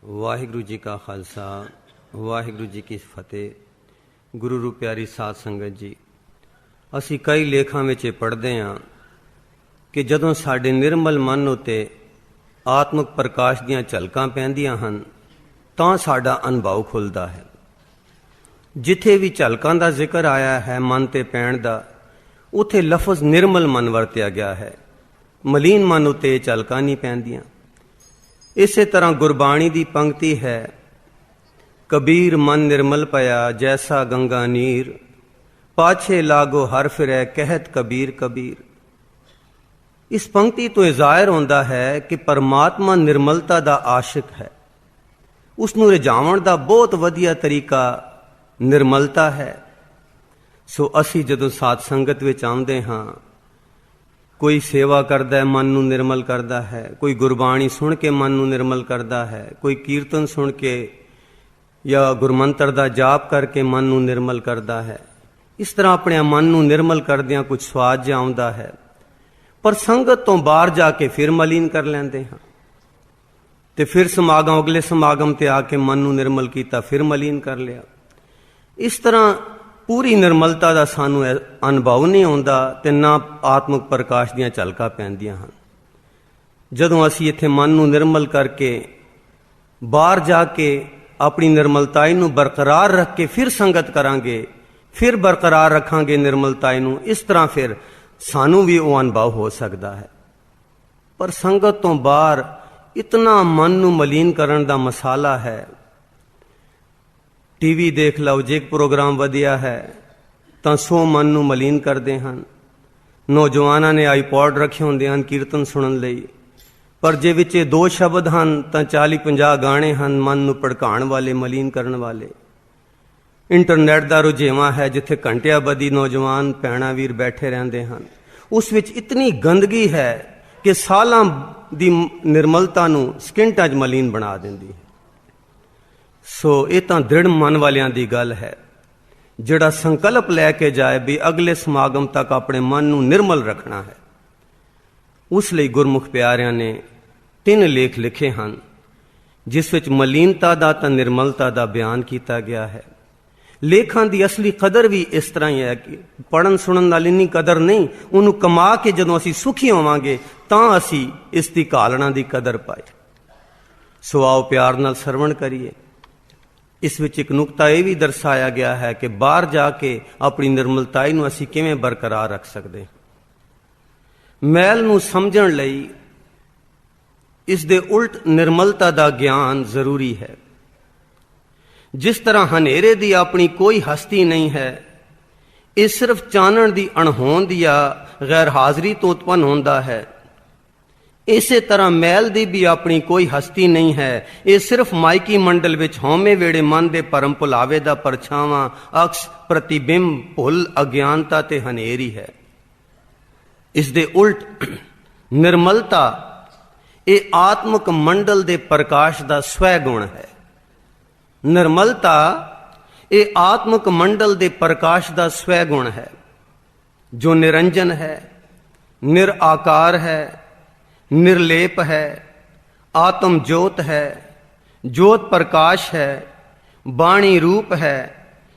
वाहिगुरु जी का खालसा वाहिगुरु जी की फतेह। गुरु रू प्यारी साध संगत जी, असी कई लेखां विच पढ़दे हां कि जदों साडे निर्मल मन उते आत्मक प्रकाश दीयां झलकां पैंदियां हन तां साडा अनुभव खुलदा है। जिथे भी झलकां दा जिक्र आया है मन ते पैण दा, उथे लफज निर्मल मन वरत्या गया है। मलीन मन उते झलकां नहीं पैंदियां। इसे तरह गुरबाणी दी पंक्ति है, कबीर मन निर्मल पया जैसा गंगा नीर, पाछे लागो हर फिरै कहत कबीर कबीर। इस पंक्ति तो जाहिर होंदा है कि परमात्मा निर्मलता दा आशिक है। उसनूं रिझावण दा बहुत वधिया तरीका निर्मलता है। सो असी जदों साध संगत विच आउंदे हां, कोई सेवा करदा है मन नूं निर्मल करदा है, कोई गुरबाणी सुन के मन नूं निर्मल करदा है, कोई कीर्तन सुन के या गुरमंत्र दा जाप करके मन नूं निर्मल करदा है। इस तरह अपने मन नूं निर्मल करदियां कुछ स्वाद जिहा आउंदा है, पर संगत तो बाहर जाके फिर मलीन कर लैंदे हां ते फिर समागम अगले समागम ते आके मन नूं निर्मल कीता फिर मलीन कर लिया। इस तरह पूरी निर्मलता का सानू अनुभव नहीं होंदा ते ना आत्मक प्रकाश दीयां झलकां पैंदियां हन। जदों असीं इत्थे मन नूं निर्मल करके बाहर जाके अपनी निर्मलताई नूं बरकरार रख के फिर संगत करांगे, फिर बरकरार रखांगे निर्मलताई नूं, इस तरह फिर सानू भी वो अनुभव हो सकता है। पर संगत तो बाहर इतना मन नूं मलीन करन दा मसाला है। टीवी देख लो, जे प्रोग्राम वधिया है तां सो मन नूं मलीन करदे हन। नौजवानां ने आईपॉड रखे हुंदे हन कीर्तन सुनन लई, पर जे विचे 2 शब्द हन तां 40-50 गाने हन मन नूं भड़काण वाले, मलीन करन वाले। इंटरनेट दा रुझेवां है जिथे घंटिया बधी नौजवान भैणां वीर बैठे रहंदे हन। उस विच इतनी गंदगी है कि सालां दी निर्मलता नूं सकिंटां च मलीन बना दिंदी है। सो ये तो दृढ़ मन वालियां दी गल है, जिहड़ा संकल्प लैके जाए भी अगले समागम तक अपने मन नूं निर्मल रखना है। उस लई गुरमुख प्यारियां ने 3 लेख लिखे हैं, जिस विच मलीनता दा ते निर्मलता दा बयान किया गया है। लेखां दी असली कदर भी इस तरह ही है कि पढ़न सुनन नाल इन्नी कदर नहीं, उन्होंने कमा के जदों असीं सुखी होवांगे तां असीं इस दी घालना दी कदर पाए। सो आओ प्यार नाल सरवण करिए। इस विच एक नुकता यह भी दर्शाया गया है कि बाहर जाके अपनी निर्मलताई नूं असीं किवें बरकरार रख सकदे। मैल नूं समझण लई इस दे उल्ट निर्मलता दा ज्ञान जरूरी है। जिस तरह हनेरे दी अपनी कोई हस्ती नहीं है, ये सिर्फ चानण दी अणहोंद या गैर हाजरी तो उत्पन्न होंदा है, इसे तरह मैल दी भी अपनी कोई हस्ती नहीं है। ये सिर्फ माइकी मंडल विच हौमे वेड़े मन दे परम भुलावे दा परछावां, अक्स, प्रतिबिंब, भुल, अज्ञानता ते हनेरी है। इस दे उल्ट निर्मलता ये आत्मक मंडल दे प्रकाश दा स्वै गुण है। निर्मलता ये आत्मक मंडल दे प्रकाश दा स्वै गुण है, जो निरंजन है, निराकार है, निर्लेप है, आत्म ज्योत है, ज्योत प्रकाश है, बाणी रूप है,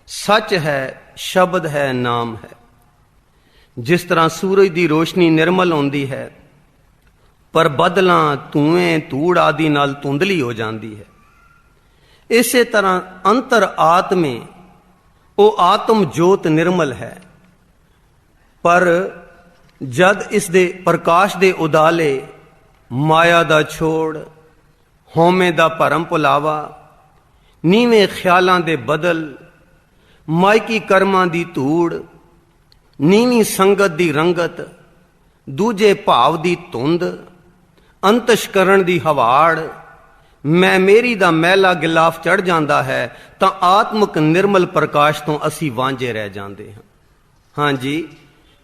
सच है, शब्द है, नाम है। जिस तरह सूरज की रोशनी निर्मल होंदी है, पर बदलां, धुएं, धूड़ आदि नाल धुंधली हो जाती है, इसे तरह अंतर आत्मे वो आत्म ज्योत निर्मल है, पर जद इस दे प्रकाश दे उदाले माया दा छोड़, होमे दा भरम भुलावा, नीवें ख्यालां दे बदल, मायकी कर्मां दी धूड़, नीवी संगत दी रंगत, दूजे भाव दी धुंध, अंतशकरण दी हवाड़, मैं मेरी दा मैला गिलाफ चढ़ जाता है, तां आत्मक निर्मल प्रकाश तो असी वांझे रह जाते हैं। हाँ जी,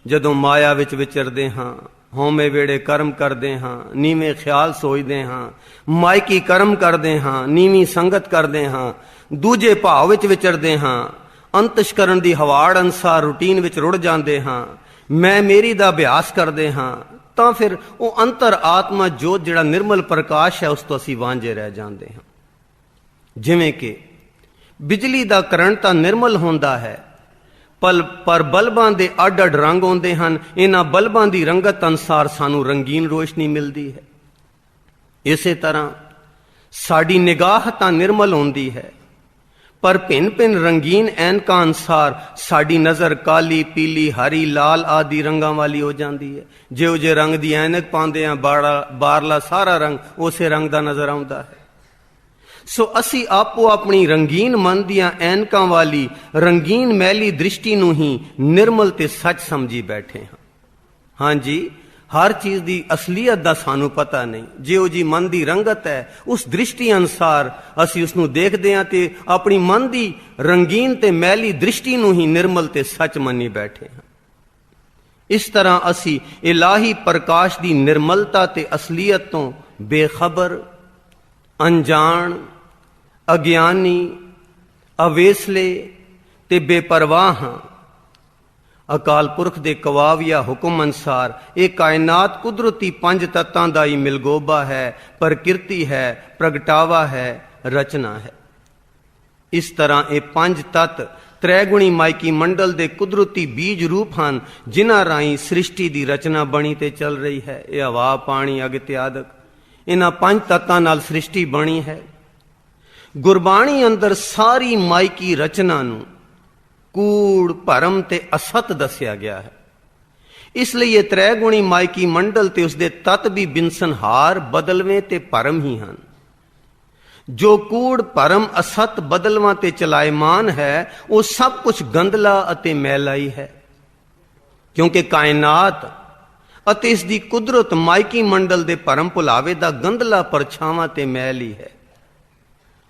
जदों माया विच विचरदे हां, होमे वेड़े कर्म करदे हां, नीवें ख्याल सोचदे हां, मायकी कर्म करदे हां, नीवी संगत करदे हां, दूजे भाव विच विचरदे हां, अंतशकरण दी हवाड़ अनुसार रूटीन विच रुड़ जांदे हां, मैं मेरी दा अभ्यास करदे हां, तां फिर वो अंतर आत्मा जोत जिहड़ा निर्मल प्रकाश है उस तो असीं वांझे रह जाते हैं। ਜਿਵੇਂ ਕਿ ਬਿਜਲੀ ਦਾ ਕਰੰਟ ਤਾਂ ਨਿਰਮਲ ਹੁੰਦਾ ਹੈ, ਪਰ ਬਲਬਾਂ ਦੇ ਅੱਡ-ਅੱਡ ਰੰਗ ਆਉਂਦੇ ਹਨ। ਇਹਨਾਂ ਬਲਬਾਂ ਦੀ ਰੰਗਤ ਅਨੁਸਾਰ ਸਾਨੂੰ ਰੰਗੀਨ ਰੋਸ਼ਨੀ ਮਿਲਦੀ ਹੈ। ਇਸੇ ਤਰ੍ਹਾਂ ਸਾਡੀ ਨਿਗਾਹ ਤਾਂ ਨਿਰਮਲ ਹੁੰਦੀ ਹੈ, ਪਰ ਭਿੰਨ-ਭਿੰਨ ਰੰਗੀਨ ਐਨਕਾਂ ਅਨੁਸਾਰ ਸਾਡੀ ਨਜ਼ਰ ਕਾਲੀ, ਪੀਲੀ, ਹਰੀ, ਲਾਲ ਆਦਿ ਰੰਗਾਂ ਵਾਲੀ ਹੋ ਜਾਂਦੀ ਹੈ। ਜਿਹੋ ਜਿਹੇ ਰੰਗ ਦੀ ਐਨਕ ਪਾਉਂਦੇ ਹਾਂ, ਬਾਹਰਲਾ ਸਾਰਾ ਰੰਗ ਉਸੇ ਰੰਗ ਦਾ ਨਜ਼ਰ ਆਉਂਦਾ ਹੈ। ਸੋ ਅਸੀਂ ਆਪੋ ਆਪਣੀ ਰੰਗੀਨ ਮਨ ਦੀਆਂ ਐਨਕਾਂ ਵਾਲੀ ਰੰਗੀਨ ਮੈਲੀ ਦ੍ਰਿਸ਼ਟੀ ਨੂੰ ਹੀ ਨਿਰਮਲ ਤੇ ਸੱਚ ਸਮਝੀ ਬੈਠੇ ਹਾਂ। ਹਾਂਜੀ, ਹਰ ਚੀਜ਼ ਦੀ ਅਸਲੀਅਤ ਦਾ ਸਾਨੂੰ ਪਤਾ ਨਹੀਂ। ਜਿਹੋ ਜੀ ਮਨ ਦੀ ਰੰਗਤ ਹੈ, ਉਸ ਦ੍ਰਿਸ਼ਟੀ ਅਨੁਸਾਰ ਅਸੀਂ ਉਸ ਨੂੰ ਦੇਖਦੇ ਹਾਂ ਤੇ ਆਪਣੀ ਮਨ ਦੀ ਰੰਗੀਨ ਤੇ ਮੈਲੀ ਦ੍ਰਿਸ਼ਟੀ ਨੂੰ ਹੀ ਨਿਰਮਲ ਤੇ ਸੱਚ ਮੰਨੀ ਬੈਠੇ ਹਾਂ। ਇਸ ਤਰ੍ਹਾਂ ਅਸੀਂ ਇਲਾਹੀ ਪ੍ਰਕਾਸ਼ ਦੀ ਨਿਰਮਲਤਾ ਤੇ ਅਸਲੀਅਤ ਤੋਂ ਬੇਖਬਰ, ਅਣਜਾਣ, ਅਗਿਆਨੀ, ਅਵੇਸਲੇ ਤੇ ਬੇਪਰਵਾਹ ਹਾਂ। ਅਕਾਲ ਪੁਰਖ ਦੇ ਕਵਾਵੀਆ ਹੁਕਮ ਅਨੁਸਾਰ ਇਹ ਕਾਇਨਾਤ ਕੁਦਰਤੀ ਪੰਜ ਤੱਤਾਂ ਦਾ ਹੀ ਮਿਲਗੋਬਾ ਹੈ, ਪ੍ਰਕਿਰਤੀ ਹੈ, ਪ੍ਰਗਟਾਵਾ ਹੈ, ਰਚਨਾ ਹੈ। ਇਸ ਤਰ੍ਹਾਂ ਇਹ ਪੰਜ ਤੱਤ ਤ੍ਰੈਗੁਣੀ ਮਾਇਕੀ ਮੰਡਲ ਦੇ ਕੁਦਰਤੀ ਬੀਜ ਰੂਪ ਹਨ, ਜਿਨ੍ਹਾਂ ਰਾਹੀਂ ਸ੍ਰਿਸ਼ਟੀ ਦੀ ਰਚਨਾ ਬਣੀ ਤੇ ਚੱਲ ਰਹੀ ਹੈ। ਇਹ ਹਵਾ, ਪਾਣੀ, ਅਗ ਇਤਿਆਦਿ ਇਹਨਾਂ ਪੰਜ ਤੱਤਾਂ ਨਾਲ ਸ੍ਰਿਸ਼ਟੀ ਬਣੀ ਹੈ। ਗੁਰਬਾਣੀ ਅੰਦਰ ਸਾਰੀ ਮਾਇਕੀ ਰਚਨਾ ਨੂੰ ਕੂੜ, ਭਰਮ ਤੇ ਅਸਤ ਦੱਸਿਆ ਗਿਆ ਹੈ। ਇਸ ਲਈ ਇਹ ਤ੍ਰੈਗੁਣੀ ਮਾਇਕੀ ਮੰਡਲ ਤੇ ਉਸਦੇ ਤੱਤ ਵੀ ਬਿਨਸਨਹਾਰ, ਬਦਲਵੇਂ ਤੇ ਭਰਮ ਹੀ ਹਨ। ਜੋ ਕੂੜ, ਭਰਮ, ਅਸਤ, ਬਦਲਵਾਂ ਤੇ ਚਲਾਇਮਾਨ ਹੈ, ਉਹ ਸਭ ਕੁਝ ਗੰਦਲਾ ਅਤੇ ਮੈਲਾ ਹੀ ਹੈ। ਕਿਉਂਕਿ ਕਾਇਨਾਤ ਅਤੇ ਇਸ ਦੀ ਕੁਦਰਤ ਮਾਇਕੀ ਮੰਡਲ ਦੇ ਭਰਮ ਭੁਲਾਵੇ ਦਾ ਗੰਦਲਾ ਪਰਛਾਵਾਂ ਤੇ ਮੈਲ ਹੀ ਹੈ।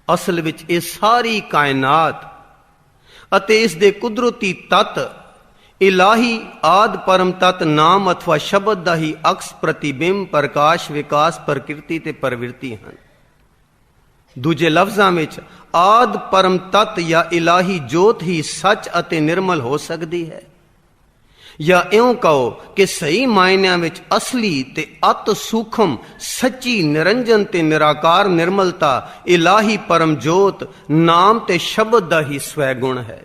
ਅਸਲ ਵਿੱਚ ਇਹ ਸਾਰੀ ਕਾਇਨਾਤ ਅਤੇ ਇਸ ਦੇ ਕੁਦਰਤੀ ਤੱਤ ਇਲਾਹੀ ਆਦ ਪਰਮ ਤੱਤ ਨਾਮ ਅਥਵਾ ਸ਼ਬਦ ਦਾ ਹੀ ਅਕਸ, ਪ੍ਰਤੀਬਿੰਬ, ਪ੍ਰਕਾਸ਼, ਵਿਕਾਸ, ਪ੍ਰਕਿਰਤੀ ਤੇ ਪ੍ਰਵਿਰਤੀ ਹਨ। ਦੂਜੇ ਲਫ਼ਜ਼ਾਂ ਵਿੱਚ ਆਦ ਪਰਮ ਤੱਤ ਜਾਂ ਇਲਾਹੀ ਜੋਤ ਹੀ ਸੱਚ ਅਤੇ ਨਿਰਮਲ ਹੋ ਸਕਦੀ ਹੈ, ਜਾਂ ਇਉਂ ਕਹੋ ਕਿ ਸਹੀ ਮਾਇਨਿਆਂ ਵਿੱਚ ਅਸਲੀ ਤੇ ਅਤ ਸੂਖਮ, ਸੱਚੀ, ਨਿਰੰਜਨ ਤੇ ਨਿਰਾਕਾਰ ਨਿਰਮਲਤਾ ਇਲਾਹੀ ਪਰਮ ਜੋਤ ਨਾਮ ਤੇ ਸ਼ਬਦ ਦਾ ਹੀ ਸਵੈ ਗੁਣ ਹੈ।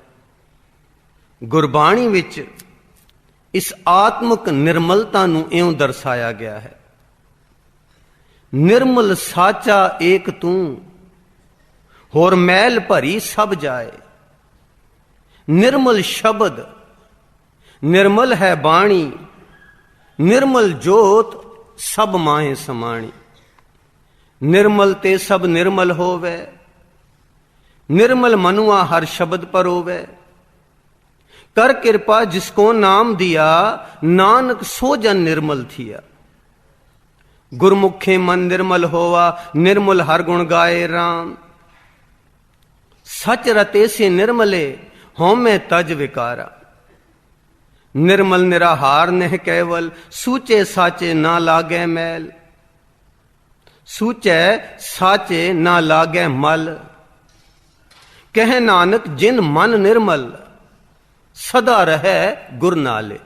ਗੁਰਬਾਣੀ ਵਿੱਚ ਇਸ ਆਤਮਕ ਨਿਰਮਲਤਾ ਨੂੰ ਇਉਂ ਦਰਸਾਇਆ ਗਿਆ ਹੈ: ਨਿਰਮਲ ਸਾਚਾ ਏਕ ਤੂੰ, ਹੋਰ ਮੈਲ ਭਰੀ ਸਭ ਜਾਏ। ਨਿਰਮਲ ਸ਼ਬਦ, ਨਿਰਮਲ ਹੈ ਬਾਣੀ, ਨਿਰਮਲ ਜੋਤ ਸਭ ਮਾਹੇ ਸਮਾਣੀ। ਨਿਰਮਲ ਤੇ ਸਭ ਨਿਰਮਲ ਹੋਵੇ, निर्मल मनुआ हर शब्द पर होवे। कर कृपा जिसको नाम दिया, नानक सो जन निर्मल थिया। गुरमुखे मन निर्मल होवा, निर्मल हर गुण गाए राम। सच रते से निर्मले, होमे तज विकारा। निर्मल निराहार नह केवल, सूचे साचे ना लागे मैल। सूचे साचे ना लागे मल। कह नानक जिन मन निर्मल, सदा रहे गुर नाले।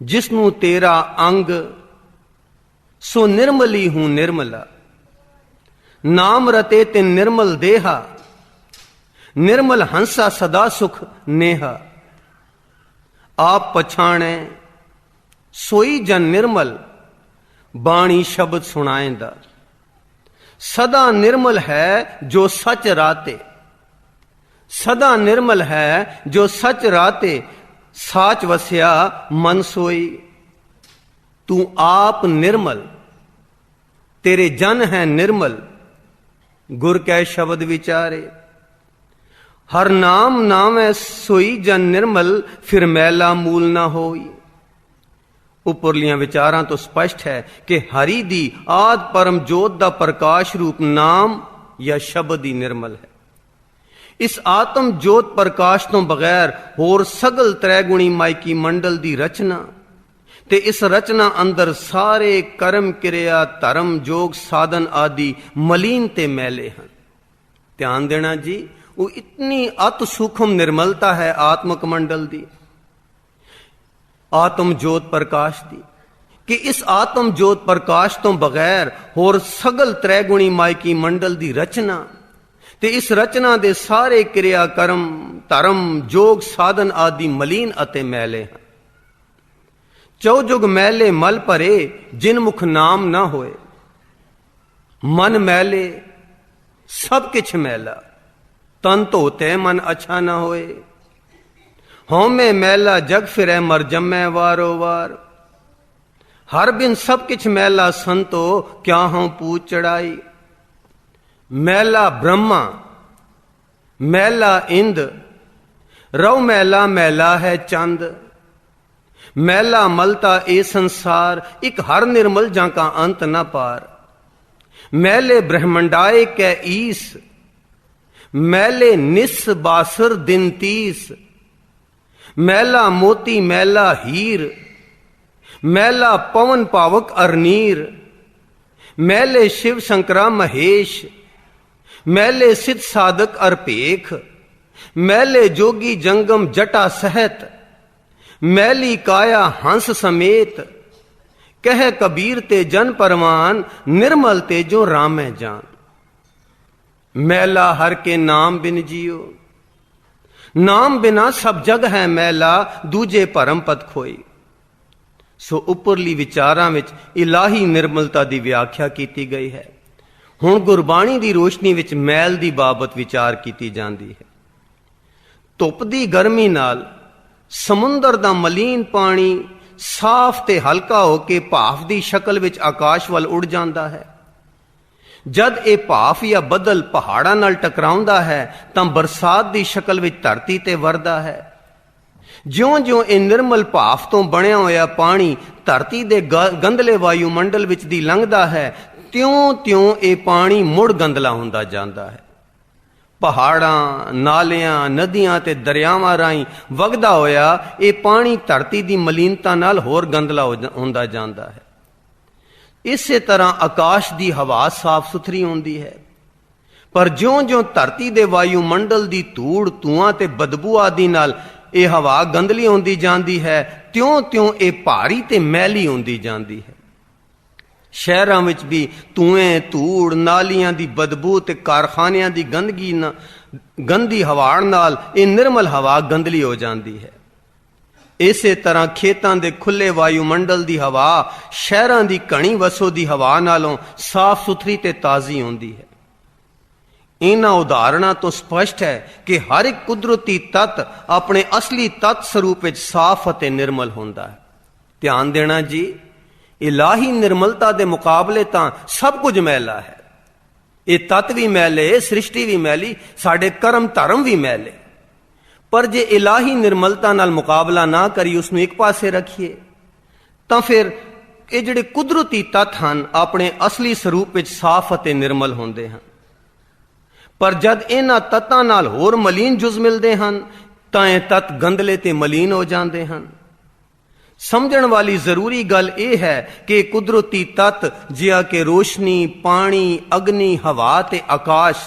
जिसनु तेरा अंग, सो निर्मली हूं निर्मला। नाम रते ते निर्मल देहा, निर्मल हंसा सदा सुख नेहा। आप पछाणे सोई जन निर्मल, बाणी शब्द सुनाएंदा। सदा निर्मल है जो सच राते, सदा निर्मल है जो सच राते। साच वस्या मन सोई। तू आप निर्मल, तेरे जन है निर्मल। गुर कै शब्द विचारे, हर नाम नामै सोई जन निर्मल। फिर मैला मूल ना होई। उपरलियां विचारां तो स्पष्ट है कि हरि दी आद परम जोत दा प्रकाश रूप नाम या शब्द ही निर्मल है। इस आत्म जोत प्रकाश तो बगैर होर सगल त्रैगुणी माइकी मंडल दी रचना ते इस रचना अंदर सारे कर्म क्रिया धर्म जोग साधन आदि मलीन ते मैले हैं। ध्यान देना जी, वो इतनी अत सूक्ष्म निर्मलता है आत्मक मंडल दी, आत्म जोत प्रकाश दी, कि इस आत्म जोत प्रकाश तो बगैर होर सगल त्रैगुणी माइकी मंडल दी रचना ਤੇ ਇਸ ਰਚਨਾ ਦੇ ਸਾਰੇ ਕਿਰਿਆ ਕਰਮ ਧਰਮ ਜੋਗ ਸਾਧਨ ਆਦਿ ਮਲੀਨ ਅਤੇ ਮੈਲੇ ਹਨ। ਚੌਜੁਗ ਮੈਲੇ ਮਲ ਭਰੇ ਜਿਨ ਮੁਖ ਨਾਮ ਨਾ ਹੋਏ। ਮਨ ਮੈਲੇ ਸਭ ਕਿਛ ਮੈਲਾ ਤਨ ਧੋਤੇ ਮਨ ਅੱਛਾ ਨਾ ਹੋਏ। ਹਉਮੈ ਮੈਲਾ ਜਗ ਫਿਰੈ ਮਰ ਜੰਮੈ ਵਾਰੋ ਵਾਰ। ਹਰ ਬਿਨ ਸਭ ਕਿਛ ਮੈਲਾ ਸੰਤੋ ਕਿਆ ਹਉ ਪੂਜ ਚੜਾਈ। ਮੈਲਾ ਬ੍ਰਹਮਾ ਮੈਲਾ ਇੰਦ ਰਉ ਮੈਲਾ ਮੈਲਾ ਹੈ ਚੰਦ। ਮੈਲਾ ਮਲਤਾ ਇਹ ਸੰਸਾਰ ਇਕ ਹਰ ਨਿਰਮਲ ਜਾਂ ਕਾ ਅੰਤ ਨਾ ਪਾਰ। ਮੈਲੇ ਬ੍ਰਹਮੰਡਾਏ ਕੈ ਈਸ ਮੈਲੇ ਨਿਸ ਬਾਸਰ ਦਿਨ ਤੀਸ। ਮੈਲਾ ਮੋਤੀ ਮੈਲਾ ਹੀਰ ਮੈਲਾ ਪਵਨ ਪਾਵਕ ਅਰਨੀਰ। ਮੈਲੇ ਸ਼ਿਵ ਸ਼ੰਕਰਾ ਮਹੇਸ਼ ਮੈਲੇ ਸਿੱਧ ਸਾਧਕ ਅਰਪੇਖ। ਮੈਲੇ ਜੋਗੀ ਜੰਗਮ ਜਟਾ ਸਹਿਤ ਮੈਲੀ ਕਾਇਆ ਹੰਸ ਸਮੇਤ। ਕਹਿ ਕਬੀਰ ਤੇ ਜਨ ਪਰਵਾਨ ਨਿਰਮਲ ਤੇ ਜੋ ਰਾਮੈ ਜਾਨ। ਮੈਲਾ ਹਰ ਕੇ ਨਾਮ ਬਿਨ ਜਿਉ ਨਾਮ ਬਿਨਾ ਸਭ ਜਗ ਹੈ ਮੈਲਾ ਦੂਜੇ ਭਰਮ ਪਦ ਖੋਈ। ਸੋ ਉੱਪਰਲੀ ਵਿਚਾਰਾਂ ਵਿੱਚ ਇਲਾਹੀ ਨਿਰਮਲਤਾ ਦੀ ਵਿਆਖਿਆ ਕੀਤੀ ਗਈ ਹੈ। ਹੁਣ ਗੁਰਬਾਣੀ ਦੀ ਰੋਸ਼ਨੀ ਵਿੱਚ ਮੈਲ ਦੀ ਬਾਬਤ ਵਿਚਾਰ ਕੀਤੀ ਜਾਂਦੀ ਹੈ। ਧੁੱਪ ਦੀ ਗਰਮੀ ਨਾਲ ਸਮੁੰਦਰ ਦਾ ਮਲੀਨ ਪਾਣੀ ਸਾਫ਼ ਤੇ ਹਲਕਾ ਹੋ ਕੇ ਭਾਫ ਦੀ ਸ਼ਕਲ ਵਿੱਚ ਆਕਾਸ਼ ਵੱਲ ਉੱਡ ਜਾਂਦਾ ਹੈ। ਜਦ ਇਹ ਭਾਫ ਜਾਂ ਬੱਦਲ ਪਹਾੜਾਂ ਨਾਲ ਟਕਰਾਉਂਦਾ ਹੈ ਤਾਂ ਬਰਸਾਤ ਦੀ ਸ਼ਕਲ ਵਿੱਚ ਧਰਤੀ ਤੇ ਵਰਦਾ ਹੈ। ਜਿਉਂ-ਜਿਉਂ ਇਹ ਨਿਰਮਲ ਭਾਫ ਤੋਂ ਬਣਿਆ ਹੋਇਆ ਪਾਣੀ ਧਰਤੀ ਦੇ ਗੰਧਲੇ ਵਾਯੂਮੰਡਲ ਵਿੱਚ ਦੀ ਲੰਘਦਾ ਹੈ, ਤਿਉਂ-ਤਿਉਂ ਇਹ ਪਾਣੀ ਮੁੜ ਗੰਧਲਾ ਹੁੰਦਾ ਜਾਂਦਾ ਹੈ। ਪਹਾੜਾਂ, ਨਾਲਿਆਂ, ਨਦੀਆਂ ਤੇ ਦਰਿਆਵਾਂ ਰਾਹੀਂ ਵਗਦਾ ਹੋਇਆ ਇਹ ਪਾਣੀ ਧਰਤੀ ਦੀ ਮਲੀਨਤਾ ਨਾਲ ਹੋਰ ਗੰਧਲਾ ਹੁੰਦਾ ਜਾਂਦਾ ਹੈ। ਇਸੇ ਤਰ੍ਹਾਂ ਆਕਾਸ਼ ਦੀ ਹਵਾ ਸਾਫ਼ ਸੁਥਰੀ ਹੁੰਦੀ ਹੈ, ਪਰ ਜਿਉਂ-ਜਿਉਂ ਧਰਤੀ ਦੇ ਵਾਯੂਮੰਡਲ ਦੀ ਧੂੜ, ਧੂਆਂ ਤੇ ਬਦਬੂ ਆਦਿ ਨਾਲ ਇਹ ਹਵਾ ਗੰਧਲੀ ਹੁੰਦੀ ਜਾਂਦੀ ਹੈ, ਤਿਉਂ-ਤਿਉਂ ਇਹ ਭਾਰੀ ਤੇ ਮੈਲੀ ਹੁੰਦੀ ਜਾਂਦੀ ਹੈ। ਸ਼ਹਿਰਾਂ ਵਿੱਚ ਵੀ ਧੂਏ, ਧੂੜ, ਨਾਲੀਆਂ ਦੀ ਬਦਬੂ ਤੇ ਕਾਰਖਾਨਿਆਂ ਦੀ ਗੰਦੀ ਹਵਾ ਨਾਲ ਇਹ ਨਿਰਮਲ ਹਵਾ ਗੰਧਲੀ ਹੋ ਜਾਂਦੀ ਹੈ। ਇਸੇ ਤਰ੍ਹਾਂ ਖੇਤਾਂ ਦੇ ਖੁੱਲੇ ਵਾਯੂਮੰਡਲ ਦੀ ਹਵਾ ਸ਼ਹਿਰਾਂ ਦੀ ਘਣੀ ਵਸੋਂ ਦੀ ਹਵਾ ਨਾਲੋਂ ਸਾਫ਼ ਸੁਥਰੀ ਤੇ ਤਾਜ਼ੀ ਹੁੰਦੀ ਹੈ। ਇਹਨਾਂ ਉਦਾਹਰਣਾਂ ਤੋਂ ਸਪਸ਼ਟ ਹੈ ਕਿ ਹਰ ਇੱਕ ਕੁਦਰਤੀ ਤੱਤ ਆਪਣੇ ਅਸਲੀ ਤੱਤ ਸਰੂਪ ਵਿੱਚ ਸਾਫ਼ ਅਤੇ ਨਿਰਮਲ ਹੁੰਦਾ ਹੈ। ਧਿਆਨ ਦੇਣਾ ਜੀ, ਇਲਾਹੀ ਨਿਰਮਲਤਾ ਦੇ ਮੁਕਾਬਲੇ ਤਾਂ ਸਭ ਕੁਝ ਮੈਲਾ ਹੈ। ਇਹ ਤੱਤ ਵੀ ਮੈਲੇ, ਸ੍ਰਿਸ਼ਟੀ ਵੀ ਮੈਲੀ, ਸਾਡੇ ਕਰਮ ਧਰਮ ਵੀ ਮੈਲੇ। ਪਰ ਜੇ ਇਲਾਹੀ ਨਿਰਮਲਤਾ ਨਾਲ ਮੁਕਾਬਲਾ ਨਾ ਕਰੀ, ਉਸਨੂੰ ਇੱਕ ਪਾਸੇ ਰੱਖੀਏ, ਤਾਂ ਫਿਰ ਇਹ ਜਿਹੜੇ ਕੁਦਰਤੀ ਤੱਤ ਹਨ ਆਪਣੇ ਅਸਲੀ ਸਰੂਪ ਵਿੱਚ ਸਾਫ਼ ਅਤੇ ਨਿਰਮਲ ਹੁੰਦੇ ਹਨ। ਪਰ ਜਦ ਇਹਨਾਂ ਤੱਤਾਂ ਨਾਲ ਹੋਰ ਮਲੀਨ ਜੁਜ਼ ਮਿਲਦੇ ਹਨ ਤਾਂ ਇਹ ਤੱਤ ਗੰਧਲੇ ਤੇ ਮਲੀਨ ਹੋ ਜਾਂਦੇ ਹਨ। ਸਮਝਣ ਵਾਲੀ ਜ਼ਰੂਰੀ ਗੱਲ ਇਹ ਹੈ ਕਿ ਕੁਦਰਤੀ ਤੱਤ ਜਿਹਾ ਕਿ ਰੋਸ਼ਨੀ, ਪਾਣੀ, ਅਗਨੀ, ਹਵਾ ਤੇ ਆਕਾਸ਼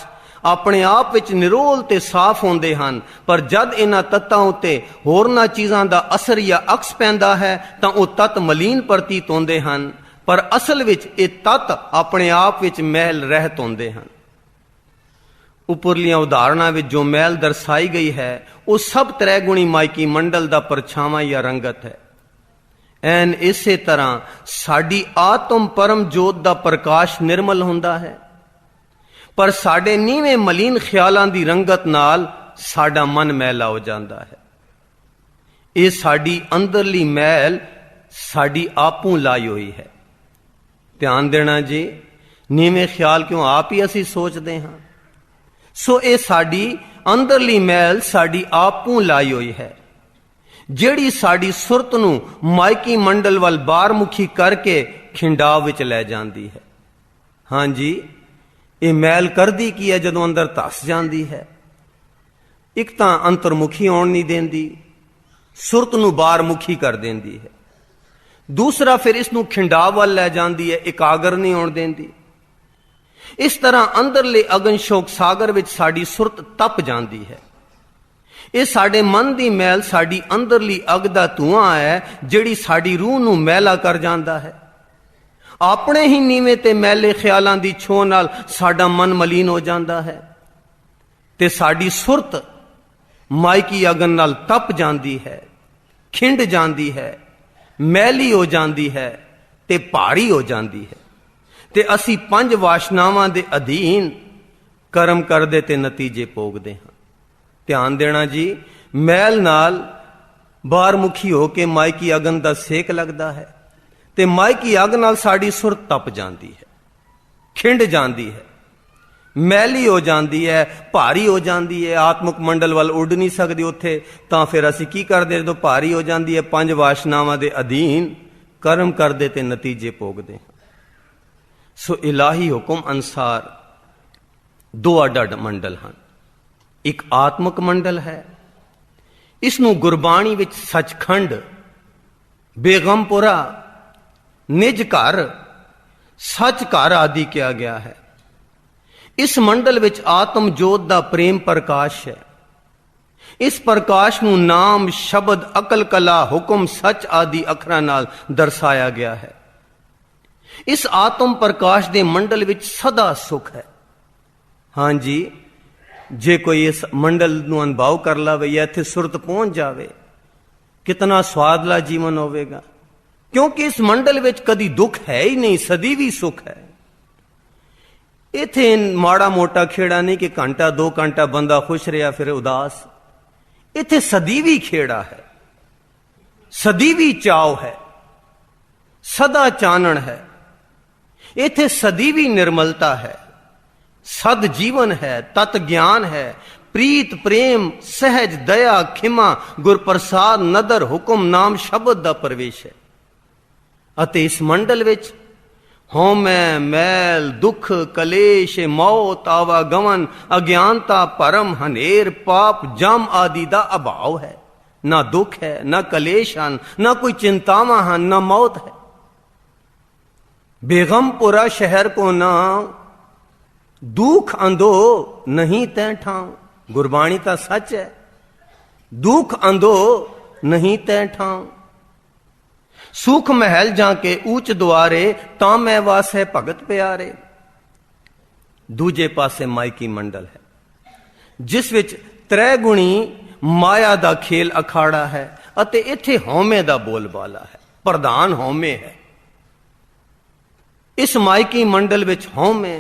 ਆਪਣੇ ਆਪ ਵਿੱਚ ਨਿਰੋਲ ਤੇ ਸਾਫ਼ ਹੁੰਦੇ ਹਨ, ਪਰ ਜਦ ਇਹਨਾਂ ਤੱਤਾਂ ਉੱਤੇ ਹੋਰਨਾਂ ਚੀਜ਼ਾਂ ਦਾ ਅਸਰ ਜਾਂ ਅਕਸ ਪੈਂਦਾ ਹੈ ਤਾਂ ਉਹ ਤੱਤ ਮਲੀਨ ਪ੍ਰਤੀਤ ਹੁੰਦੇ ਹਨ, ਪਰ ਅਸਲ ਵਿੱਚ ਇਹ ਤੱਤ ਆਪਣੇ ਆਪ ਵਿੱਚ ਮੈਲ ਰਹਿਤ ਹੁੰਦੇ ਹਨ। ਉੱਪਰਲੀਆਂ ਉਦਾਹਰਣਾਂ ਵਿੱਚ ਜੋ ਮੈਲ ਦਰਸਾਈ ਗਈ ਹੈ ਉਹ ਸਭ ਤ੍ਰੈਗੁਣੀ ਮਾਇਕੀ ਮੰਡਲ ਦਾ ਪਰਛਾਵਾਂ ਜਾਂ ਰੰਗਤ ਹੈ। ਐਨ ਇਸੇ ਤਰ੍ਹਾਂ ਸਾਡੀ ਆਤਮ ਪਰਮ ਜੋਤ ਦਾ ਪ੍ਰਕਾਸ਼ ਨਿਰਮਲ ਹੁੰਦਾ ਹੈ, ਪਰ ਸਾਡੇ ਨੀਵੇਂ ਮਲੀਨ ਖਿਆਲਾਂ ਦੀ ਰੰਗਤ ਨਾਲ ਸਾਡਾ ਮਨ ਮੈਲਾ ਹੋ ਜਾਂਦਾ ਹੈ। ਇਹ ਸਾਡੀ ਅੰਦਰਲੀ ਮੈਲ ਸਾਡੀ ਆਪੂ ਲਾਈ ਹੋਈ ਹੈ। ਧਿਆਨ ਦੇਣਾ ਜੀ, ਨੀਵੇਂ ਖਿਆਲ ਕਿਉਂ ਆਪ ਹੀ ਅਸੀਂ ਸੋਚਦੇ ਹਾਂ। ਸੋ ਇਹ ਸਾਡੀ ਅੰਦਰਲੀ ਮੈਲ ਸਾਡੀ ਆਪੂ ਲਾਈ ਹੋਈ ਹੈ, ਜਿਹੜੀ ਸਾਡੀ ਸੁਰਤ ਨੂੰ ਮਾਇਕੀ ਮੰਡਲ ਵੱਲ ਬਾਹਰਮੁਖੀ ਕਰਕੇ ਖਿੰਡਾਵ ਵਿੱਚ ਲੈ ਜਾਂਦੀ ਹੈ। ਹਾਂਜੀ, ਇਹ ਮੈਲ ਕਰਦੀ ਕੀ ਹੈ? ਜਦੋਂ ਅੰਦਰ ਧਸ ਜਾਂਦੀ ਹੈ, ਇੱਕ ਤਾਂ ਅੰਤਰਮੁਖੀ ਹੋਣ ਨਹੀਂ ਦਿੰਦੀ, ਸੁਰਤ ਨੂੰ ਬਾਹਰਮੁਖੀ ਕਰ ਦਿੰਦੀ ਹੈ। ਦੂਸਰਾ, ਫਿਰ ਇਸ ਨੂੰ ਖਿੰਡਾਵ ਵੱਲ ਲੈ ਜਾਂਦੀ ਹੈ, ਇਕਾਗਰ ਨਹੀਂ ਹੋਣ ਦਿੰਦੀ। ਇਸ ਤਰ੍ਹਾਂ ਅੰਦਰਲੇ ਅਗਨ ਸ਼ੋਕ ਸਾਗਰ ਵਿੱਚ ਸਾਡੀ ਸੁਰਤ ਤਪ ਜਾਂਦੀ ਹੈ। ਇਹ ਸਾਡੇ ਮਨ ਦੀ ਮੈਲ ਸਾਡੀ ਅੰਦਰਲੀ ਅਗ ਦਾ ਧੂਆਂ ਹੈ, ਜਿਹੜੀ ਸਾਡੀ ਰੂਹ ਨੂੰ ਮੈਲਾ ਕਰ ਜਾਂਦਾ ਹੈ। ਆਪਣੇ ਹੀ ਨੀਵੇਂ ਤੇ ਮੈਲੇ ਖਿਆਲਾਂ ਦੀ ਛੋਹ ਨਾਲ ਸਾਡਾ ਮਨ ਮਲੀਨ ਹੋ ਜਾਂਦਾ ਹੈ। ਤੇ ਸਾਡੀ ਸੁਰਤ ਮਾਇਕੀ ਅਗਨ ਨਾਲ ਤਪ ਜਾਂਦੀ ਹੈ, ਖਿੰਡ ਜਾਂਦੀ ਹੈ, ਮੈਲੀ ਹੋ ਜਾਂਦੀ ਹੈ ਤੇ ਭਾਰੀ ਹੋ ਜਾਂਦੀ ਹੈ। ਤੇ ਅਸੀਂ ਪੰਜ ਵਾਸ਼ਨਾਵਾਂ ਦੇ ਅਧੀਨ ਕਰਮ ਕਰਦੇ ਤੇ ਨਤੀਜੇ ਭੋਗਦੇ ਹਾਂ। ਧਿਆਨ ਦੇਣਾ ਜੀ, ਮੈਲ ਨਾਲ ਬਾਹਰਮੁਖੀ ਹੋ ਕੇ ਮਾਇਕੀ ਅਗਨ ਦਾ ਸੇਕ ਲੱਗਦਾ ਹੈ ਤੇ ਮਾਇਕੀ ਅੱਗ ਨਾਲ ਸਾਡੀ ਸੁਰਤ ਤਪ ਜਾਂਦੀ ਹੈ, ਖਿੰਡ ਜਾਂਦੀ ਹੈ, ਮੈਲੀ ਹੋ ਜਾਂਦੀ ਹੈ, ਭਾਰੀ ਹੋ ਜਾਂਦੀ ਹੈ, ਆਤਮਿਕ ਮੰਡਲ ਵੱਲ ਉੱਡ ਨਹੀਂ ਸਕਦੀ ਉੱਥੇ। ਤਾਂ ਫਿਰ ਅਸੀਂ ਕੀ ਕਰਦੇ? ਜਦੋਂ ਭਾਰੀ ਹੋ ਜਾਂਦੀ ਹੈ, ਪੰਜ ਵਾਸ਼ਨਾਵਾਂ ਦੇ ਅਧੀਨ ਕਰਮ ਕਰਦੇ ਤੇ ਨਤੀਜੇ ਭੋਗਦੇ ਹਾਂ। ਸੋ ਇਲਾਹੀ ਹੁਕਮ ਅਨੁਸਾਰ ਦੋ ਅੱਡ-ਅੱਡ ਮੰਡਲ ਹਨ। ਇੱਕ ਆਤਮਿਕ ਮੰਡਲ ਹੈ, ਇਸ ਨੂੰ ਗੁਰਬਾਣੀ ਵਿੱਚ ਸੱਚਖੰਡ, ਬੇਗਮਪੁਰਾ, ਨਿਜ ਘਰ, ਸੱਚ ਘਰ ਆਦਿ ਕਿਹਾ ਗਿਆ ਹੈ। ਇਸ ਮੰਡਲ ਵਿੱਚ ਆਤਮ ਜੋਤ ਦਾ ਪ੍ਰੇਮ ਪ੍ਰਕਾਸ਼ ਹੈ। ਇਸ ਪ੍ਰਕਾਸ਼ ਨੂੰ ਨਾਮ, ਸ਼ਬਦ, ਅਕਲ, ਕਲਾ, ਹੁਕਮ, ਸੱਚ ਆਦਿ ਅੱਖਰਾਂ ਨਾਲ ਦਰਸਾਇਆ ਗਿਆ ਹੈ। ਇਸ ਆਤਮ ਪ੍ਰਕਾਸ਼ ਦੇ ਮੰਡਲ ਵਿੱਚ ਸਦਾ ਸੁਖ ਹੈ। ਹਾਂਜੀ, ਜੇ ਕੋਈ ਇਸ ਮੰਡਲ ਨੂੰ ਅਨੁਭਵ ਕਰ ਲਵੇ ਜਾਂ ਇੱਥੇ ਸੁਰਤ ਪਹੁੰਚ ਜਾਵੇ, ਕਿਤਨਾ ਸਵਾਦਲਾ ਜੀਵਨ ਹੋਵੇਗਾ। ਕਿਉਂਕਿ ਇਸ ਮੰਡਲ ਵਿੱਚ ਕਦੀ ਦੁੱਖ ਹੈ ਹੀ ਨਹੀਂ, ਸਦੀ ਵੀ ਸੁਖ ਹੈ। ਇੱਥੇ ਮਾੜਾ ਮੋਟਾ ਖੇੜਾ ਨਹੀਂ ਕਿ ਘੰਟਾ 2 ਘੰਟਾ ਬੰਦਾ ਖੁਸ਼ ਰਿਹਾ ਫਿਰ ਉਦਾਸ। ਇੱਥੇ ਸਦੀਵੀ ਖੇੜਾ ਹੈ, ਸਦੀਵੀ ਚਾਉ ਹੈ, ਸਦਾ ਚਾਨਣ ਹੈ। ਇੱਥੇ ਸਦੀਵੀ ਨਿਰਮਲਤਾ ਹੈ, ਸਦ ਜੀਵਨ ਹੈ, ਤਤ ਗਿਆਨ ਹੈ, ਪ੍ਰੀਤ, ਪ੍ਰੇਮ, ਸਹਿਜ, ਦਇਆ, ਖਿਮਾ, ਗੁਰਪ੍ਰਸਾਦ, ਨਦਰ, ਹੁਕਮ, ਨਾਮ, ਸ਼ਬਦ ਦਾ ਪ੍ਰਵੇਸ਼ ਹੈ। ਅਤੇ ਇਸ ਮੰਡਲ ਵਿੱਚ ਹਉਮੈ, ਮੈਲ, ਦੁੱਖ, ਕਲੇਸ਼, ਮੌਤ, ਆਵਾਗਮਨ, ਅਗਿਆਨਤਾ, ਭਰਮ, ਹਨੇਰ, ਪਾਪ, ਜਮ ਆਦਿ ਦਾ ਅਭਾਵ ਹੈ। ਨਾ ਦੁੱਖ ਹੈ, ਨਾ ਕਲੇਸ਼ ਹਨ, ਨਾ ਕੋਈ ਚਿੰਤਾਵਾਂ ਹਨ, ਨਾ ਮੌਤ ਹੈ। ਬੇਗਮਪੁਰਾ ਸ਼ਹਿਰ ਕੋ ਨਾਮ, ਦੁੱਖ ਅੰਧੋ ਨਹੀਂ ਤੈ ਠਾਉ। ਗੁਰਬਾਣੀ ਤਾਂ ਸੱਚ ਹੈ, ਦੁੱਖ ਅੰਧੋ ਨਹੀਂ ਤੈ ਠਾਉ। ਸੁਖ ਮਹਿਲ ਜਾਂ ਕੇ ਊਚ ਦੁਆਰੇ, ਤਾਂ ਮੈਂ ਵਾਸੈ ਭਗਤ ਪਿਆਰੇ। ਦੂਜੇ ਪਾਸੇ ਮਾਇਕੀ ਮੰਡਲ ਹੈ, ਜਿਸ ਵਿੱਚ ਤ੍ਰੈ ਗੁਣੀ ਮਾਇਆ ਦਾ ਖੇਲ ਅਖਾੜਾ ਹੈ ਅਤੇ ਇੱਥੇ ਹਉਮੈ ਦਾ ਬੋਲਬਾਲਾ ਹੈ। ਪ੍ਰਧਾਨ ਹਉਮੈ ਹੈ। ਇਸ ਮਾਇਕੀ ਮੰਡਲ ਵਿੱਚ ਹਉਮੈ,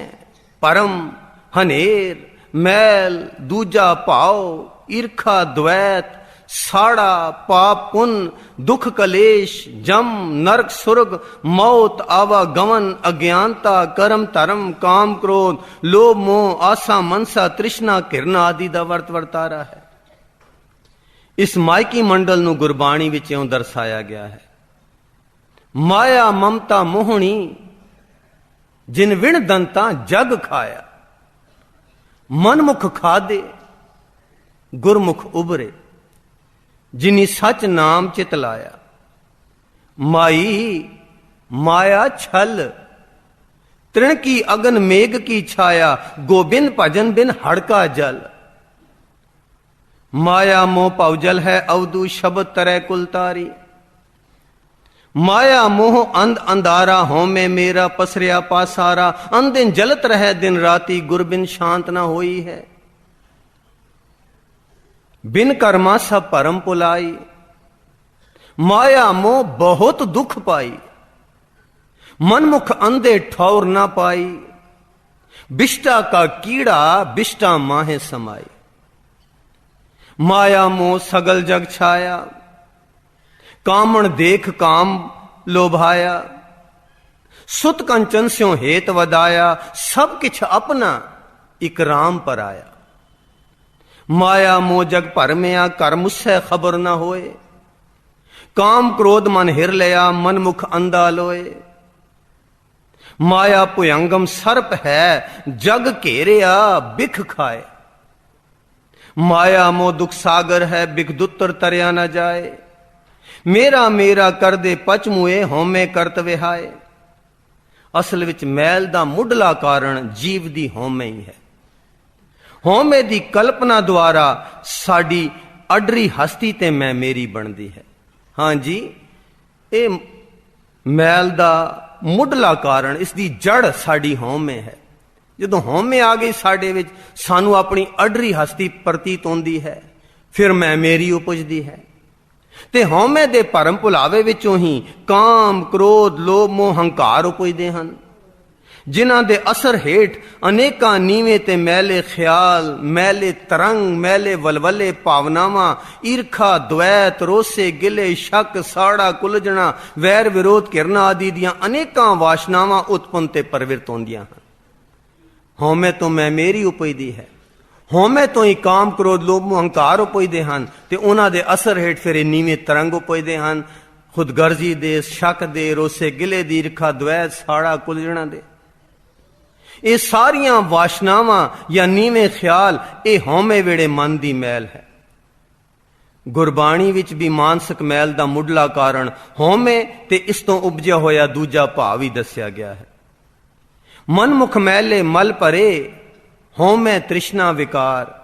ਪਰਮ, ਹਨੇਰ, ਮੈਲ, ਦੂਜਾ ਭਾਵ, ਈਰਖਾ, ਦ્વੈਤ, ਸਾੜਾ, ਪਾਪ, ਪੁੰਨ, ਦੁੱਖ, ਕਲੇਸ਼, ਜਮ, ਨਰਕ, ਸੁਰਗ, ਮੌਤ, ਆਵਾਗਮਨ, ਅਗਿਆਨਤਾ, ਕਰਮ, ਧਰਮ, ਕਾਮ, ਕ੍ਰੋਧ, ਲੋਭ, ਮੋਹ, ਆਸਾ, ਮਨਸਾ, ਤ੍ਰਿਸ਼ਨਾ, ਘਿਰਨ ਆਦਿ ਦਾ ਵਰਤਾਰਾ ਹੈ। ਇਸ ਮਾਇਕੀ ਮੰਡਲ ਨੂੰ ਗੁਰਬਾਣੀ ਵਿੱਚ ਇਉਂ ਦਰਸਾਇਆ ਗਿਆ ਹੈ। ਮਾਇਆ, ਮਮਤਾ, ਮੋਹਣੀ, ਜਿਨ ਵਿਣ ਦੰਤਾ ਜਗ ਖਾਇਆ। ਮਨਮੁਖ ਖਾਦੇ, ਗੁਰਮੁਖ ਉਬਰੇ, ਜਿਨੀ ਸੱਚ ਨਾਮ ਚਿਤ ਲਾਇਆ। ਮਾਈ ਮਾਇਆ ਛਲ, ਤ੍ਰਿਣ ਕੀ ਅਗਨ ਮੇਘ ਕੀ ਛਾਇਆ। ਗੋਬਿੰਦ ਭਜਨ ਬਿਨ ਹੜਕਾ ਜਲ। ਮਾਇਆ ਮੋਹ ਭਉ ਜਲ ਹੈ ਅਵਦੂ, ਸ਼ਬਦ ਤਰੈ ਕੁਲ ਤਾਰੀ। ਮਾਇਆ ਮੋਹ ਅੰਧ ਅੰਧਾਰਾ, ਹਉਮੈ ਮੇਰਾ ਪਸਰਿਆ ਪਾਸਾਰਾ। ਅੰਧਿਨ ਜਲਤ ਰਹਿ ਦਿਨ ਰਾਤੀ, ਗੁਰਬਿਨ ਸ਼ਾਂਤ ਨਾ ਹੋਈ ਹੈ। ਬਿਨ ਕਰਮਾ ਸਭ ਭਰਮ ਪੁਲਾਈ। ਮਾਇਆ ਮੋਹ ਬਹੁਤ ਦੁੱਖ ਪਾਈ। ਮਨਮੁਖ ਅੰਧੇ ਠੌਰ ਨਾ ਪਾਈ। ਬਿਸ਼ਟਾ ਕਾ ਕੀੜਾ ਬਿਸ਼ਟਾ ਮਾਹੇ समाई। माया मोह सगल जग छाया। कामण देख काम लोभाया। सुत कंचन स्यों हेत वदाया। सब किछ अपना इक राम पर आया। माया मोह जग भर में कर मुस्से खबर न होए। काम क्रोध मन हिर लिया मन मुख अंधा लोए। माया भुयंगम सर्प है जग घेरिया बिख खाए। माया मोह दुख सागर है बिख दुत्तर तरया न जाए। मेरा मेरा कर दे पच मुए होमे करत विहाए। असल विच मैल दा मुढ़ला कारण जीव दी होमे ही है। होमे दी कल्पना द्वारा साडी अडरी हस्ती ते मैं मेरी बनदी है। हाँ जी, ये मैल दा मुढ़ला कारण इसकी जड़ साडी होमे है। ਜਦੋਂ ਹਉਮੈ ਆ ਗਈ ਸਾਡੇ ਵਿੱਚ, ਸਾਨੂੰ ਆਪਣੀ ਅਡਰੀ ਹਸਤੀ ਪ੍ਰਤੀਤ ਹੁੰਦੀ ਹੈ, ਫਿਰ ਮੈਂ ਮੇਰੀ ਉਪਜਦੀ ਹੈ। ਤੇ ਹਉਮੈ ਦੇ ਭਰਮ ਭੁਲਾਵੇ ਵਿੱਚੋਂ ਹੀ ਕਾਮ, ਕ੍ਰੋਧ, ਲੋਭ, ਮੋਹ, ਹੰਕਾਰ ਉਪਜਦੇ ਹਨ, ਜਿਨ੍ਹਾਂ ਦੇ ਅਸਰ ਹੇਠ ਅਨੇਕਾਂ ਨੀਵੇਂ ਤੇ ਮੈਲੇ ਖਿਆਲ, ਮੈਲੇ ਤਰੰਗ, ਮੈਲੇ ਵਲਵਲੇ ਭਾਵਨਾਵਾਂ, ਈਰਖਾ, ਦ્વੈਤ, ਰੋਸੇ, ਗਿਲੇ, ਸ਼ੱਕ, ਸਾੜਾ, ਕੁਲਝਣਾ, ਵੈਰ ਵਿਰੋਧ, ਘਿਰਨਾ ਆਦਿ ਦੀਆਂ ਅਨੇਕਾਂ ਵਾਸ਼ਨਾਵਾਂ ਉਤਪੰਨ ਤੇ ਪ੍ਰਵਿਰਤ ਹੁੰਦੀਆਂ ਹਨ। ਹਉਮੈ ਤੋਂ ਮੈਂ ਮੇਰੀ ਉਪਜਦੀ ਹੈ। ਹਉਮੈ ਤੋਂ ਹੀ ਕਾਮ, ਕ੍ਰੋਧ, ਲੋਭ, ਮੋਹ, ਹੰਕਾਰ ਉਪਜਦੇ ਹਨ ਤੇ ਉਹਨਾਂ ਦੇ ਅਸਰ ਹੇਠ ਫਿਰ ਇਹ ਨੀਵੇਂ ਤਰੰਗ ਉਪਜਦੇ ਹਨ, ਖੁਦਗਰਜ਼ੀ ਦੇ, ਸ਼ੱਕ ਦੇ, ਰੋਸੇ, ਗਿਲੇ ਦੀ, ਈਰਖਾ, ਦ્વੈਤ, ਸਾੜਾ, ਕੁਲਝਣਾ ਦੇ। ਇਹ ਸਾਰੀਆਂ ਵਾਸ਼ਨਾਵਾਂ ਜਾਂ ਨੀਵੇਂ ਖਿਆਲ ਇਹ ਹਉਮੈ ਵੇੜੇ ਮਨ ਦੀ ਮੈਲ ਹੈ। ਗੁਰਬਾਣੀ ਵਿੱਚ ਵੀ ਮਾਨਸਿਕ ਮੈਲ ਦਾ ਮੁੱਢਲਾ ਕਾਰਨ ਹਉਮੈ ਤੇ ਇਸ ਤੋਂ ਉਪਜਿਆ ਹੋਇਆ ਦੂਜਾ ਭਾਵ ਹੀ ਦੱਸਿਆ ਗਿਆ ਹੈ। ਮਨਮੁਖ ਮੈਲੇ ਮਲ ਭਰੇ, ਹਉਮੈ ਤ੍ਰਿਸ਼ਨਾ ਵਿਕਾਰ।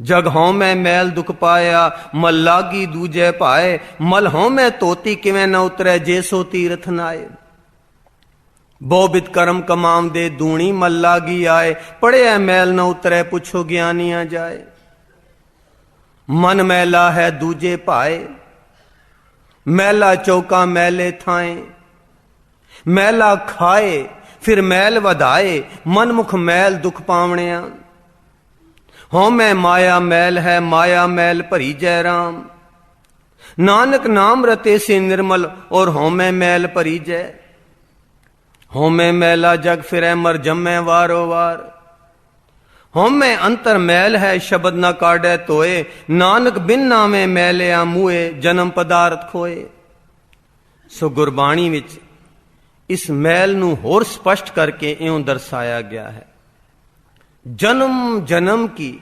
ਜਗ ਹਉਮੈ ਮੈਲ ਦੁਖ ਪਾਇਆ, ਮਲ ਲਾਗੀ ਦੂਜੈ ਭਾਏ। ਮਲ ਹਉਮੈ ਧੋਤੀ ਕਿਵੇਂ ਨਾ ਉਤਰੈ, ਜੇ ਸੋ ਤੀਰਥ ਨਾਏ। ਬਹੁ-ਬਿਤ ਕਰਮ ਕਮਾਮ ਦੇ ਦੂਣੀ, ਮਲ ਲਾਗੀ ਆਏ। ਪੜਿਆ ਮੈਲ ਨਾ ਉਤਰੈ, ਪੁੱਛੋ ਗਿਆਨੀਆਂ ਜਾਏ। ਮਨ ਮੈਲਾ ਹੈ ਦੂਜੇ ਭਾਏ, ਮੈਲਾ ਚੌਕਾ ਮੈਲੇ ਥਾਏ। ਮੈਲਾ ਖਾਏ ਫਿਰ ਮੈਲ ਵਧਾਏ, ਮਨਮੁਖ ਮੈਲ ਦੁਖ ਪਾਵਣਿਆ। ਹਉਮੈ ਮਾਇਆ ਮੈਲ ਹੈ, ਮਾਇਆ ਮੈਲ ਭਰੀ ਜੈ ਰਾਮ। ਨਾਨਕ ਨਾਮ ਰਤੇ ਸੇ ਨਿਰਮਲ, ਔਰ ਹਉਮੈ ਮੈਲ ਭਰੀ ਜੈ। ਹਉਮੈ ਮੈਲਾ ਜਗ ਫਿਰੈ, ਮਰ ਜੰਮੈ ਵਾਰੋ ਵਾਰ। ਹਉਮੈ ਅੰਤਰ ਮੈਲ ਹੈ, ਸ਼ਬਦ ਨਾ ਕਾਢੈ ਧੋਏ। ਨਾਨਕ ਬਿਨ ਨਾਮੇ ਮੈਲਿਆ ਮੂਏ, ਜਨਮ ਪਦਾਰਥ ਖੋਏ। ਸੋ ਗੁਰਬਾਣੀ ਵਿੱਚ ਇਸ ਮੈਲ ਨੂੰ ਹੋਰ ਸਪਸ਼ਟ ਕਰਕੇ ਇਉਂ ਦਰਸਾਇਆ ਗਿਆ ਹੈ। ਜਨਮ ਜਨਮ ਕੀ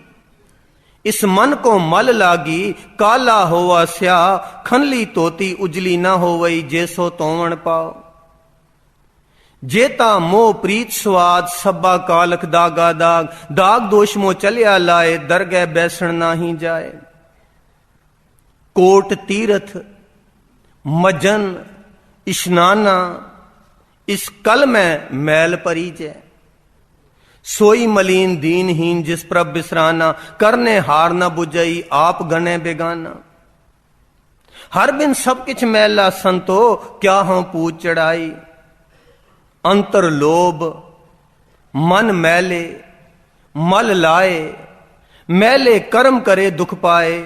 ਇਸ ਮਨ ਕੋ ਮਲ ਲਾਗੀ, ਕਾਲਾ ਹੋਵਾ ਸਿਆ। ਖਨਲੀ ਤੋਤੀ ਉਜਲੀ ਨਾ ਹੋਵਈ, ਜੇ ਸੋ ਤੋਵਣ ਪਾਓ। ਜੇ ਤਾਂ ਮੋਹ ਪ੍ਰੀਤ ਸਵਾਦ, ਸਭਾ ਕਾਲਖ ਦਾਗਾ ਦਾਗ। ਦਾਗ ਦੋਸ਼ ਮੋ ਚਲਿਆ ਲਾਏ, ਦਰਗਹਿ ਬੈਸਣ ਨਾਹੀ ਜਾਏ। ਕੋਟ ਤੀਰਥ ਮਜਨ ਇਸ਼ਨਾਨਾ, ਇਸ ਕਲ ਮੈਂ ਮੈਲ ਭਰੀ ਜੈ। सोई मलीन दीनहीन जिस प्रभ बिसराना, करने हार न बुझई आप गने बेगाना। हर बिन सब किछ मैला संतो, क्या हों पूज चढ़ाई। अंतर लोभ मन मैले मल लाए, मैले कर्म करे दुख पाए।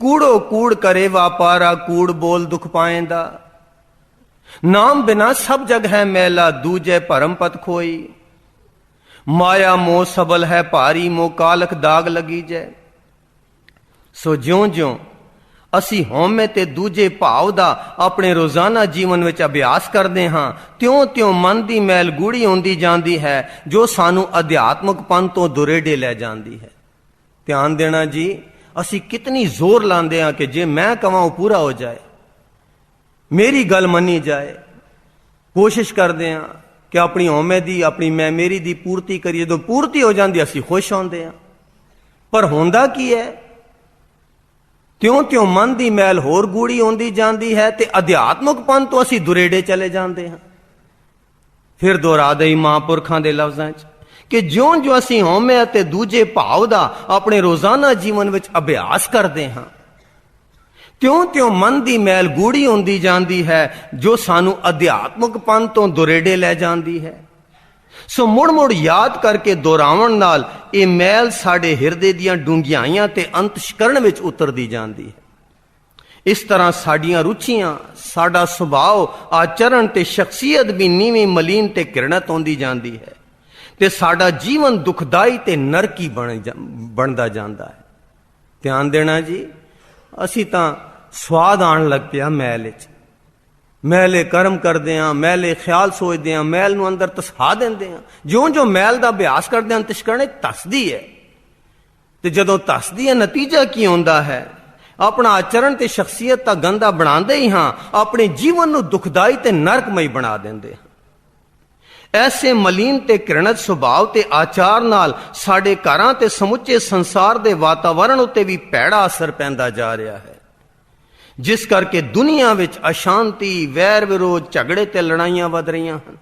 कूड़ो कूड़ करे वापारा, कूड़ बोल दुख पाएंदा। नाम बिना सब जग है मैला, दूजे परम पद खोई। माया मोह सबल है भारी, मोह कालख दाग लगी जै। सो ज्यों ज्यों ਅਸੀਂ ਹਉਮੈ ਤੇ ਦੂਜੇ ਭਾਵ ਦਾ ਆਪਣੇ ਰੋਜ਼ਾਨਾ ਜੀਵਨ ਵਿੱਚ ਅਭਿਆਸ ਕਰਦੇ ਹਾਂ, ਤਿਉਂ-ਤਿਉਂ ਮਨ ਦੀ ਮੈਲ ਗੂੜੀ ਹੁੰਦੀ ਜਾਂਦੀ ਹੈ, ਜੋ ਸਾਨੂੰ ਅਧਿਆਤਮਕ ਪੰਥ ਤੋਂ ਦੁਰੇਡੇ ਲੈ ਜਾਂਦੀ ਹੈ। ਧਿਆਨ ਦੇਣਾ ਜੀ, ਅਸੀਂ ਕਿਤਨੀ ਜ਼ੋਰ ਲਾਉਂਦੇ ਹਾਂ ਕਿ ਜੇ ਮੈਂ ਕਵਾਂ ਉਹ ਪੂਰਾ ਹੋ ਜਾਏ, ਮੇਰੀ ਗੱਲ ਮੰਨੀ ਜਾਏ। ਕੋਸ਼ਿਸ਼ ਕਰਦੇ ਹਾਂ ਕਿ ਆਪਣੀ ਹਉਮੈ ਦੀ, ਆਪਣੀ ਮੈਂ ਮੇਰੀ ਦੀ ਪੂਰਤੀ ਕਰੀਏ। ਜਦੋਂ ਪੂਰਤੀ ਹੋ ਜਾਂਦੀ ਅਸੀਂ ਖੁਸ਼ ਹੁੰਦੇ ਹਾਂ, ਪਰ ਹੁੰਦਾ ਕੀ ਹੈ, ਤਿਉਂ-ਤਿਉਂ ਮਨ ਦੀ ਮੈਲ ਹੋਰ ਗੂੜੀ ਹੁੰਦੀ ਜਾਂਦੀ ਹੈ ਤੇ ਅਧਿਆਤਮਕ ਪੰਥ ਤੋਂ ਅਸੀਂ ਦੁਰੇਡੇ ਚਲੇ ਜਾਂਦੇ ਹਾਂ। ਫਿਰ ਦੁਹਰਾ ਦਈ ਮਹਾਂਪੁਰਖਾਂ ਦੇ ਲਫ਼ਜ਼ਾਂ 'ਚ ਕਿ ਜਿਉਂ-ਜਿਉਂ ਅਸੀਂ ਹਉਮੈ ਅਤੇ ਦੂਜੇ ਭਾਵ ਦਾ ਆਪਣੇ ਰੋਜ਼ਾਨਾ ਜੀਵਨ ਵਿੱਚ ਅਭਿਆਸ ਕਰਦੇ ਹਾਂ, ਤਿਉਂ-ਤਿਉਂ ਮਨ ਦੀ ਮੈਲ ਗੂੜੀ ਹੁੰਦੀ ਜਾਂਦੀ ਹੈ, ਜੋ ਸਾਨੂੰ ਅਧਿਆਤਮਕ ਪੰਥ ਤੋਂ ਦੁਰੇਡੇ ਲੈ ਜਾਂਦੀ ਹੈ। ਸੋ ਮੁੜ-ਮੁੜ ਯਾਦ ਕਰਕੇ ਦੁਹਰਾਉਣ ਨਾਲ ਇਹ ਮੈਲ ਸਾਡੇ ਹਿਰਦੇ ਦੀਆਂ ਡੂੰਘਿਆਈਆਂ ਤੇ ਅੰਤਸ਼ਕਰਨ ਵਿੱਚ ਉਤਰਦੀ ਜਾਂਦੀ ਹੈ। ਇਸ ਤਰ੍ਹਾਂ ਸਾਡੀਆਂ ਰੁਚੀਆਂ, ਸਾਡਾ ਸੁਭਾਅ, ਆਚਰਣ ਤੇ ਸ਼ਖਸੀਅਤ ਵੀ ਨੀਵੀਂ, ਮਲੀਨ ਤੇ ਘਿਰਣਤ ਹੁੰਦੀ ਜਾਂਦੀ ਹੈ ਤੇ ਸਾਡਾ ਜੀਵਨ ਦੁਖਦਾਈ ਤੇ ਨਰਕੀ ਬਣਦਾ ਜਾਂਦਾ ਹੈ। ਧਿਆਨ ਦੇਣਾ ਜੀ, ਅਸੀਂ ਤਾਂ ਸਵਾਦ ਆਉਣ ਲੱਗ ਪਿਆ ਮੈਲ ਵਿੱਚ। ਮੈਲੇ ਕਰਮ ਕਰਦੇ ਹਾਂ, ਮੈਲੇ ਖਿਆਲ ਸੋਚਦੇ ਹਾਂ, ਮੈਲ ਨੂੰ ਅੰਦਰ ਤਸਾ ਦਿੰਦੇ ਹਾਂ। ਜਿਉਂ-ਜਿਉਂ ਮੈਲ ਦਾ ਅਭਿਆਸ ਕਰਦੇ ਹਾਂ, ਅੰਤਸ਼ਕਰਨ ਧੱਸਦੀ ਹੈ ਤੇ ਜਦੋਂ ਧੱਸਦੀ ਹੈ, ਨਤੀਜਾ ਕੀ ਹੁੰਦਾ ਹੈ? ਆਪਣਾ ਆਚਰਣ ਤੇ ਸ਼ਖਸੀਅਤ ਤਾਂ ਗੰਦਾ ਬਣਾਉਂਦੇ ਹੀ ਹਾਂ, ਆਪਣੇ ਜੀਵਨ ਨੂੰ ਦੁਖਦਾਈ ਤੇ ਨਰਕਮਈ ਬਣਾ ਦਿੰਦੇ ਹਾਂ। ਐਸੇ ਮਲੀਨ ਤੇ ਘਿਰਣਤ ਸੁਭਾਅ ਤੇ ਆਚਾਰ ਨਾਲ ਸਾਡੇ ਘਰਾਂ ਤੇ ਸਮੁੱਚੇ ਸੰਸਾਰ ਦੇ ਵਾਤਾਵਰਣ ਉੱਤੇ ਵੀ ਭੈੜਾ ਅਸਰ ਪੈਂਦਾ ਜਾ ਰਿਹਾ ਹੈ, ਜਿਸ ਕਰਕੇ ਦੁਨੀਆ ਵਿੱਚ ਅਸ਼ਾਂਤੀ, ਵੈਰ ਵਿਰੋਧ, ਝਗੜੇ ਤੇ ਲੜਾਈਆਂ ਵੱਧ ਰਹੀਆਂ ਹਨ।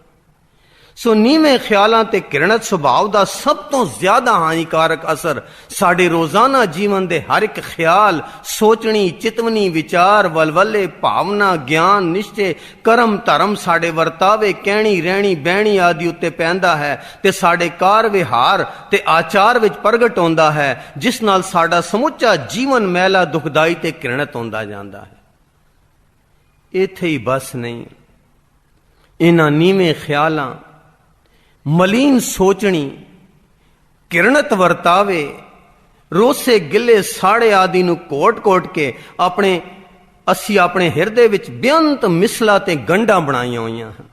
ਸੋ ਨੀਵੇਂ ਖਿਆਲਾਂ ਤੇ ਕਿਰਣਤ ਸੁਭਾਅ ਦਾ ਸਭ ਤੋਂ ਜ਼ਿਆਦਾ ਹਾਨੀਕਾਰਕ ਅਸਰ ਸਾਡੇ ਰੋਜ਼ਾਨਾ ਜੀਵਨ ਦੇ ਹਰ ਇੱਕ ਖਿਆਲ, ਸੋਚਣੀ, ਚਿਤਵਨੀ, ਵਿਚਾਰ, ਵਲਵਲੇ, ਭਾਵਨਾ, ਗਿਆਨ, ਨਿਸ਼ਚੇ, ਕਰਮ, ਧਰਮ, ਸਾਡੇ ਵਰਤਾਵੇ, ਕਹਿਣੀ, ਰਹਿਣੀ, ਬਹਿਣੀ ਆਦਿ ਉੱਤੇ ਪੈਂਦਾ ਹੈ ਤੇ ਸਾਡੇ ਕਾਰ ਵਿਹਾਰ ਤੇ ਆਚਾਰ ਵਿੱਚ ਪ੍ਰਗਟ ਹੁੰਦਾ ਹੈ, ਜਿਸ ਨਾਲ ਸਾਡਾ ਸਮੁੱਚਾ ਜੀਵਨ ਮੈਲਾ, ਦੁਖਦਾਈ ਤੇ ਕਿਰਣਤ ਹੁੰਦਾ ਜਾਂਦਾ ਹੈ। ਇੱਥੇ ਹੀ ਬਸ ਨਹੀਂ, ਇਹਨਾਂ ਨੀਵੇਂ ਖਿਆਲਾਂ, ਮਲੀਨ ਸੋਚਣੀ, ਕਿਰਣਤ ਵਰਤਾਵੇ, ਰੋਸੇ, ਗਿੱਲੇ, ਸਾੜੇ ਆਦਿ ਨੂੰ ਕੋਟ-ਕੋਟ ਕੇ ਅਸੀਂ ਆਪਣੇ ਹਿਰਦੇ ਵਿੱਚ ਬੇਅੰਤ ਮਿਸਲਾਂ ਤੇ ਗੰਢਾਂ ਬਣਾਈਆਂ ਹੋਈਆਂ ਹਨ।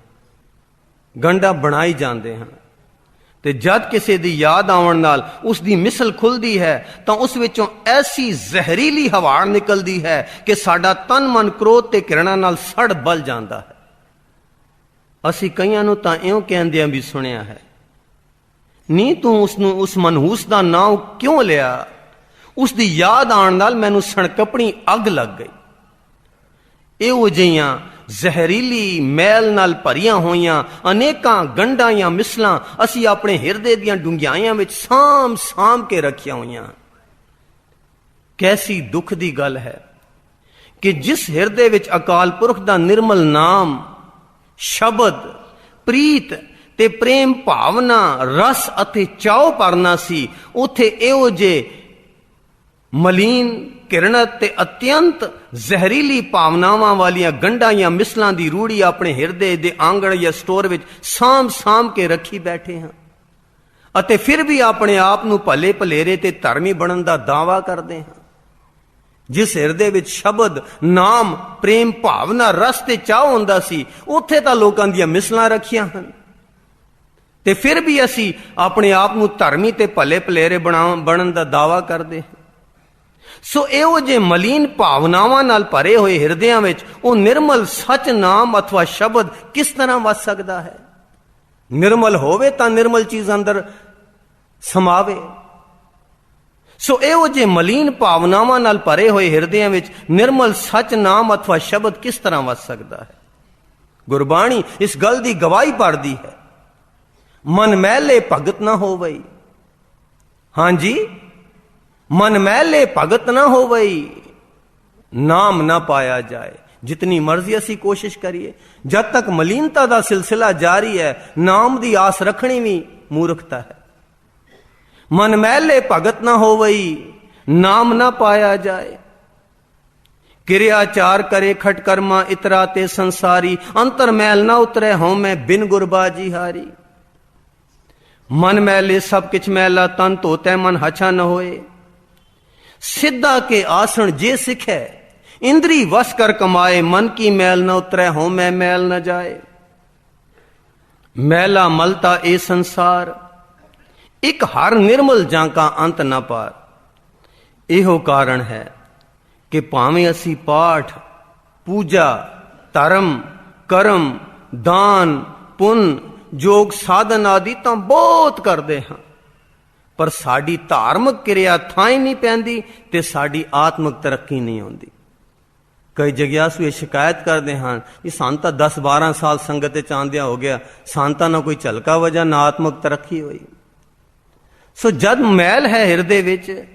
ਗੰਢਾਂ ਬਣਾਈ ਜਾਂਦੇ ਹਨ ਤੇ ਜਦ ਕਿਸੇ ਦੀ ਯਾਦ ਆਉਣ ਨਾਲ ਉਸ ਦੀ ਮਿਸਲ ਖੁੱਲਦੀ ਹੈ ਤਾਂ ਉਸ ਵਿੱਚੋਂ ਐਸੀ ਜ਼ਹਿਰੀਲੀ ਹਵਾ ਨਿਕਲਦੀ ਹੈ ਕਿ ਸਾਡਾ ਤਨ, ਮਨ, ਕ੍ਰੋਧ ਤੇ ਕਿਰਣਾਂ ਨਾਲ ਸੜ ਬਲ ਜਾਂਦਾ ਹੈ। ਅਸੀਂ ਕਈਆਂ ਨੂੰ ਤਾਂ ਇਉਂ ਕਹਿੰਦਿਆਂ ਵੀ ਸੁਣਿਆ ਹੈ, ਨਹੀਂ ਤੂੰ ਉਸ ਮਨਹੂਸ ਦਾ ਨਾਮ ਕਿਉਂ ਲਿਆ? ਉਸ ਦੀ ਯਾਦ ਆਉਣ ਨਾਲ ਮੈਨੂੰ ਸਣਕਪਣੀ ਅੱਗ ਲੱਗ ਗਈ। ਇਹੋ ਜਿਹੀਆਂ ਜ਼ਹਿਰੀਲੀ ਮੈਲ ਨਾਲ ਭਰੀਆਂ ਹੋਈਆਂ ਅਨੇਕਾਂ ਗੰਢਾਂ ਜਾਂ ਮਿਸਲਾਂ ਅਸੀਂ ਆਪਣੇ ਹਿਰਦੇ ਦੀਆਂ ਡੂੰਘਾਈਆਂ ਵਿੱਚ ਸਾਂਭ ਕੇ ਰੱਖੀਆਂ ਹੋਈਆਂ। ਕੈਸੀ ਦੁੱਖ ਦੀ ਗੱਲ ਹੈ ਕਿ ਜਿਸ ਹਿਰਦੇ ਵਿੱਚ ਅਕਾਲ ਪੁਰਖ ਦਾ ਨਿਰਮਲ ਨਾਮ, ਸ਼ਬਦ, ਪ੍ਰੀਤ ਤੇ ਪ੍ਰੇਮ ਭਾਵਨਾ, ਰਸ ਅਤੇ ਚਾਉ ਭਰਨਾ ਸੀ, ਉੱਥੇ ਇਹੋ ਜਿਹੇ ਮਲੀਨ, ਕਿਰਣਤ ਤੇ ਅਤਿਅੰਤ ਜ਼ਹਿਰੀਲੀ ਭਾਵਨਾਵਾਂ ਵਾਲੀਆਂ ਗੰਢਾਂ ਜਾਂ ਮਿਸਲਾਂ ਦੀ ਰੂੜੀ ਆਪਣੇ ਹਿਰਦੇ ਦੇ ਆਂਗਣ ਜਾਂ ਸਟੋਰ ਵਿੱਚ ਸਾਂਭ ਕੇ ਰੱਖੀ ਬੈਠੇ ਹਾਂ ਅਤੇ ਫਿਰ ਵੀ ਆਪਣੇ ਆਪ ਨੂੰ ਭਲੇ ਭਲੇਰੇ ਤੇ ਧਰਮੀ ਬਣਨ ਦਾ ਦਾਅਵਾ ਕਰਦੇ ਹਾਂ। ਜਿਸ ਹਿਰਦੇ ਵਿੱਚ ਸ਼ਬਦ, ਨਾਮ, ਪ੍ਰੇਮ ਭਾਵਨਾ, ਰਸ ਤੇ ਚਾਹ ਹੁੰਦਾ ਸੀ, ਉੱਥੇ ਤਾਂ ਲੋਕਾਂ ਦੀਆਂ ਮਿਸਲਾਂ ਰੱਖੀਆਂ ਹਨ ਤੇ ਫਿਰ ਵੀ ਅਸੀਂ ਆਪਣੇ ਆਪ ਨੂੰ ਧਰਮੀ ਤੇ ਭਲੇ ਭਲੇਰੇ ਬਣਨ ਦਾ ਦਾਅਵਾ ਕਰਦੇ ਹਾਂ। ਸੋ ਇਹੋ ਜਿਹੇ ਮਲੀਨ ਭਾਵਨਾਵਾਂ ਨਾਲ ਭਰੇ ਹੋਏ ਹਿਰਦਿਆਂ ਵਿੱਚ ਉਹ ਨਿਰਮਲ ਸੱਚ, ਨਾਮ ਅਥਵਾ ਸ਼ਬਦ ਕਿਸ ਤਰ੍ਹਾਂ ਵਸ ਸਕਦਾ ਹੈ? ਨਿਰਮਲ ਹੋਵੇ ਤਾਂ ਨਿਰਮਲ ਚੀਜ਼ ਅੰਦਰ ਸਮਾਵੇ। ਸੋ ਇਹੋ ਜਿਹੇ ਮਲੀਨ ਭਾਵਨਾਵਾਂ ਨਾਲ ਭਰੇ ਹੋਏ ਹਿਰਦਿਆਂ ਵਿੱਚ ਨਿਰਮਲ ਸੱਚ, ਨਾਮ ਅਥਵਾ ਸ਼ਬਦ ਕਿਸ ਤਰ੍ਹਾਂ ਵਸ ਸਕਦਾ ਹੈ? ਗੁਰਬਾਣੀ ਇਸ ਗੱਲ ਦੀ ਗਵਾਹੀ ਭਰਦੀ ਹੈ, ਮਨ ਮੈਲੇ ਭਗਤ ਨਾ ਹੋਵਈ। ਹਾਂਜੀ, ਮਨ ਮੈਲੇ ਭਗਤ ਨਾ ਹੋਵਈ, ਨਾਮ ਨਾ ਪਾਇਆ ਜਾਏ। ਜਿਤਨੀ ਮਰਜ਼ੀ ਅਸੀਂ ਕੋਸ਼ਿਸ਼ ਕਰੀਏ, ਜਦ ਤੱਕ ਮਲੀਨਤਾ ਦਾ ਸਿਲਸਿਲਾ ਜਾਰੀ ਹੈ, ਨਾਮ ਦੀ ਆਸ ਰੱਖਣੀ ਵੀ ਮੂਰਖਤਾ ਹੈ। ਮਨ ਮੈਲੇ ਭਗਤ ਨਾ ਹੋਵਈ, ਨਾਮ ਨਾ ਪਾਇਆ ਜਾਏ। ਕਿਰਿਆਚਾਰ ਕਰੇ ਖਟ ਕਰਮਾ, ਇਤਰਾ ਤੇ ਸੰਸਾਰੀ, ਅੰਤਰ ਮੈਲ ਨਾ ਉਤਰੇ ਹੋਂ ਮੈਂ ਬਿਨ ਗੁਰਬਾਜੀ ਹਾਰੀ। ਮਨ ਮੈਲੇ ਸਭ ਕਿਛ ਮੈਲਾ, ਤਨ ਧੋਤੇ ਮਨ ਹਛਾ ਨ ਹੋਏ। ਸਿੱਧਾ ਕੇ ਆਸਣ ਜੇ ਸਿੱਖੈ, ਇੰਦਰੀ ਵਸ ਕਰ ਕਮਾਏ, ਮਨ ਕੀ ਮੈਲ ਨ ਉਤਰੇ ਹੋਂ ਮੈਂ ਮੈਲ ਨ ਜਾਏ। ਮੈਲਾ ਮਲਤਾ ਇਹ ਸੰਸਾਰ, ਇੱਕ ਹਰ ਨਿਰਮਲ ਜਾਂਕਾ ਅੰਤ ਨਾ ਪਾਰ। ਇਹੋ ਕਾਰਨ ਹੈ ਕਿ ਭਾਵੇਂ ਅਸੀਂ ਪਾਠ, ਪੂਜਾ, ਧਰਮ, ਕਰਮ, ਦਾਨ, ਪੁੰਨ, ਜੋਗ, ਸਾਧਨ ਆਦਿ ਤਾਂ ਬਹੁਤ ਕਰਦੇ ਹਾਂ, ਪਰ ਸਾਡੀ ਧਾਰਮਿਕ ਕਿਰਿਆ ਥਾਂ ਹੀ ਨਹੀਂ ਪੈਂਦੀ ਤੇ ਸਾਡੀ ਆਤਮਿਕ ਤਰੱਕੀ ਨਹੀਂ ਹੁੰਦੀ। ਕਈ ਜਗਿਆਸੂ ਇਹ ਸ਼ਿਕਾਇਤ ਕਰਦੇ ਹਨ ਕਿ ਸਾਨੂੰ ਤਾਂ 10-12 ਸਾਲ ਸੰਗਤ ਵਿੱਚ ਆਉਂਦਿਆਂ ਹੋ ਗਿਆ, ਸਾਨੂੰ ਤਾਂ ਨਾ ਕੋਈ ਝਲਕਾ ਵਜਾ, ਨਾ ਆਤਮਿਕ ਤਰੱਕੀ ਹੋਈ। ਸੋ ਜਦ ਮੈਲ ਹੈ ਹਿਰਦੇ ਵਿੱਚ,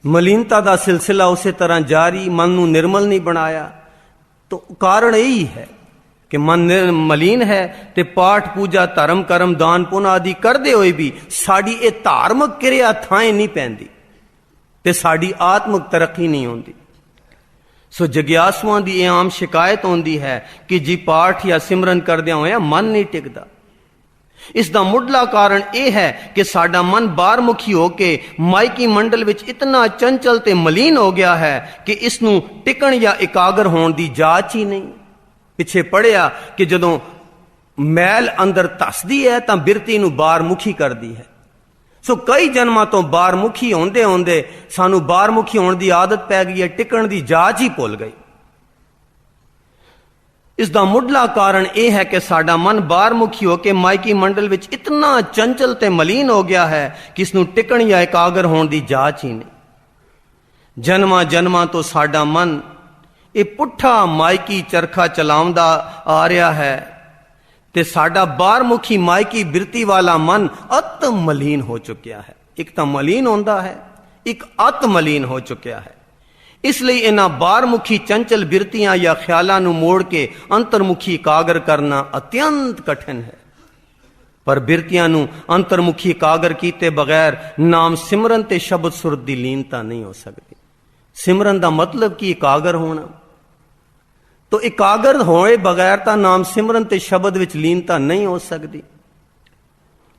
ਮਲੀਨਤਾ ਦਾ ਸਿਲਸਿਲਾ ਉਸੇ ਤਰ੍ਹਾਂ ਜਾਰੀ, ਮਨ ਨੂੰ ਨਿਰਮਲ ਨਹੀਂ ਬਣਾਇਆ, ਤਾਂ ਕਾਰਨ ਇਹੀ ਹੈ ਕਿ ਮਨ ਮਲੀਨ ਹੈ ਤੇ ਪਾਠ, ਪੂਜਾ, ਧਰਮ, ਕਰਮ, ਦਾਨ, ਪੁੰਨ ਆਦਿ ਕਰਦੇ ਹੋਏ ਵੀ ਸਾਡੀ ਇਹ ਧਾਰਮਿਕ ਕਿਰਿਆ ਥਾਂ ਨਹੀਂ ਪੈਂਦੀ ਤੇ ਸਾਡੀ ਆਤਮਿਕ ਤਰੱਕੀ ਨਹੀਂ ਹੁੰਦੀ। ਸੋ ਜਗਿਆਸੂਆਂ ਦੀ ਇਹ ਆਮ ਸ਼ਿਕਾਇਤ ਹੁੰਦੀ ਹੈ ਕਿ ਜੀ ਪਾਠ ਜਾਂ ਸਿਮਰਨ ਕਰਦਿਆਂ ਹੋਇਆ ਮਨ ਨਹੀਂ ਟਿਕਦਾ। ਇਸ ਦਾ ਮੁੱਢਲਾ ਕਾਰਨ ਇਹ ਹੈ ਕਿ ਸਾਡਾ ਮਨ ਬਾਹਰਮੁਖੀ ਹੋ ਕੇ ਮਾਇਕੀ ਮੰਡਲ ਵਿੱਚ ਇਤਨਾ ਚੰਚਲ ਤੇ ਮਲੀਨ ਹੋ ਗਿਆ ਹੈ ਕਿ ਇਸ ਨੂੰ ਟਿਕਣ ਜਾਂ ਇਕਾਗਰ ਹੋਣ ਦੀ ਜਾਚ ਹੀ ਨਹੀਂ। ਪਿੱਛੇ ਪੜਿਆ ਕਿ ਜਦੋਂ ਮੈਲ ਅੰਦਰ ਧੱਸਦੀ ਹੈ ਤਾਂ ਬਿਰਤੀ ਨੂੰ ਬਾਹਰਮੁਖੀ ਕਰਦੀ ਹੈ। ਸੋ ਕਈ ਜਨਮਾਂ ਤੋਂ ਬਾਹਰਮੁਖੀ ਹੁੰਦੇ ਹੁੰਦੇ ਸਾਨੂੰ ਬਾਹਰਮੁਖੀ ਹੋਣ ਦੀ ਆਦਤ ਪੈ ਗਈ ਹੈ, ਟਿਕਣ ਦੀ ਜਾਚ ਹੀ ਭੁੱਲ ਗਈ। ਇਸ ਦਾ ਮੁੱਢਲਾ ਕਾਰਨ ਇਹ ਹੈ ਕਿ ਸਾਡਾ ਮਨ ਬਾਹਰਮੁਖੀ ਹੋ ਕੇ ਮਾਇਕੀ ਮੰਡਲ ਵਿੱਚ ਇਤਨਾ ਚੰਚਲ ਤੇ ਮਲੀਨ ਹੋ ਗਿਆ ਹੈ ਕਿ ਇਸ ਨੂੰ ਟਿਕਣ ਜਾਂ ਇਕਾਗਰ ਹੋਣ ਦੀ ਜਾਚ ਹੀ ਨਹੀਂ। ਜਨਮਾਂ ਤੋਂ ਸਾਡਾ ਮਨ ਇਹ ਪੁੱਠਾ ਮਾਇਕੀ ਚਰਖਾ ਚਲਾਉਂਦਾ ਆ ਰਿਹਾ ਹੈ ਤੇ ਸਾਡਾ ਬਾਹਰਮੁਖੀ ਮਾਇਕੀ ਬਿਰਤੀ ਵਾਲਾ ਮਨ ਅਤ ਮਲੀਨ ਹੋ ਚੁੱਕਿਆ ਹੈ। ਇੱਕ ਤਾਂ ਮਲੀਨ ਹੁੰਦਾ ਹੈ, ਇੱਕ ਅਤ ਮਲੀਨ ਹੋ ਚੁੱਕਿਆ ਹੈ। ਇਸ ਲਈ ਇਹਨਾਂ ਬਾਹਰਮੁਖੀ ਚੰਚਲ ਬਿਰਤੀਆਂ ਜਾਂ ਖਿਆਲਾਂ ਨੂੰ ਮੋੜ ਕੇ ਅੰਤਰਮੁਖੀ ਇਕਾਗਰ ਕਰਨਾ ਅਤਿਅੰਤ ਕਠਿਨ ਹੈ। ਪਰ ਬਿਰਤੀਆਂ ਨੂੰ ਅੰਤਰਮੁਖੀ ਇਕਾਗਰ ਕੀਤੇ ਬਗੈਰ ਨਾਮ ਸਿਮਰਨ ਤੇ ਸ਼ਬਦ ਸੁਰਤ ਦੀ ਲੀਨਤਾ ਨਹੀਂ ਹੋ ਸਕਦੀ। ਸਿਮਰਨ ਦਾ ਮਤਲਬ ਕੀ? ਇਕਾਗਰ ਹੋਣਾ। ਤੋ ਇਕਾਗਰ ਹੋਏ ਬਗੈਰ ਤਾਂ ਨਾਮ ਸਿਮਰਨ ਤੇ ਸ਼ਬਦ ਵਿੱਚ ਲੀਨਤਾ ਨਹੀਂ ਹੋ ਸਕਦੀ।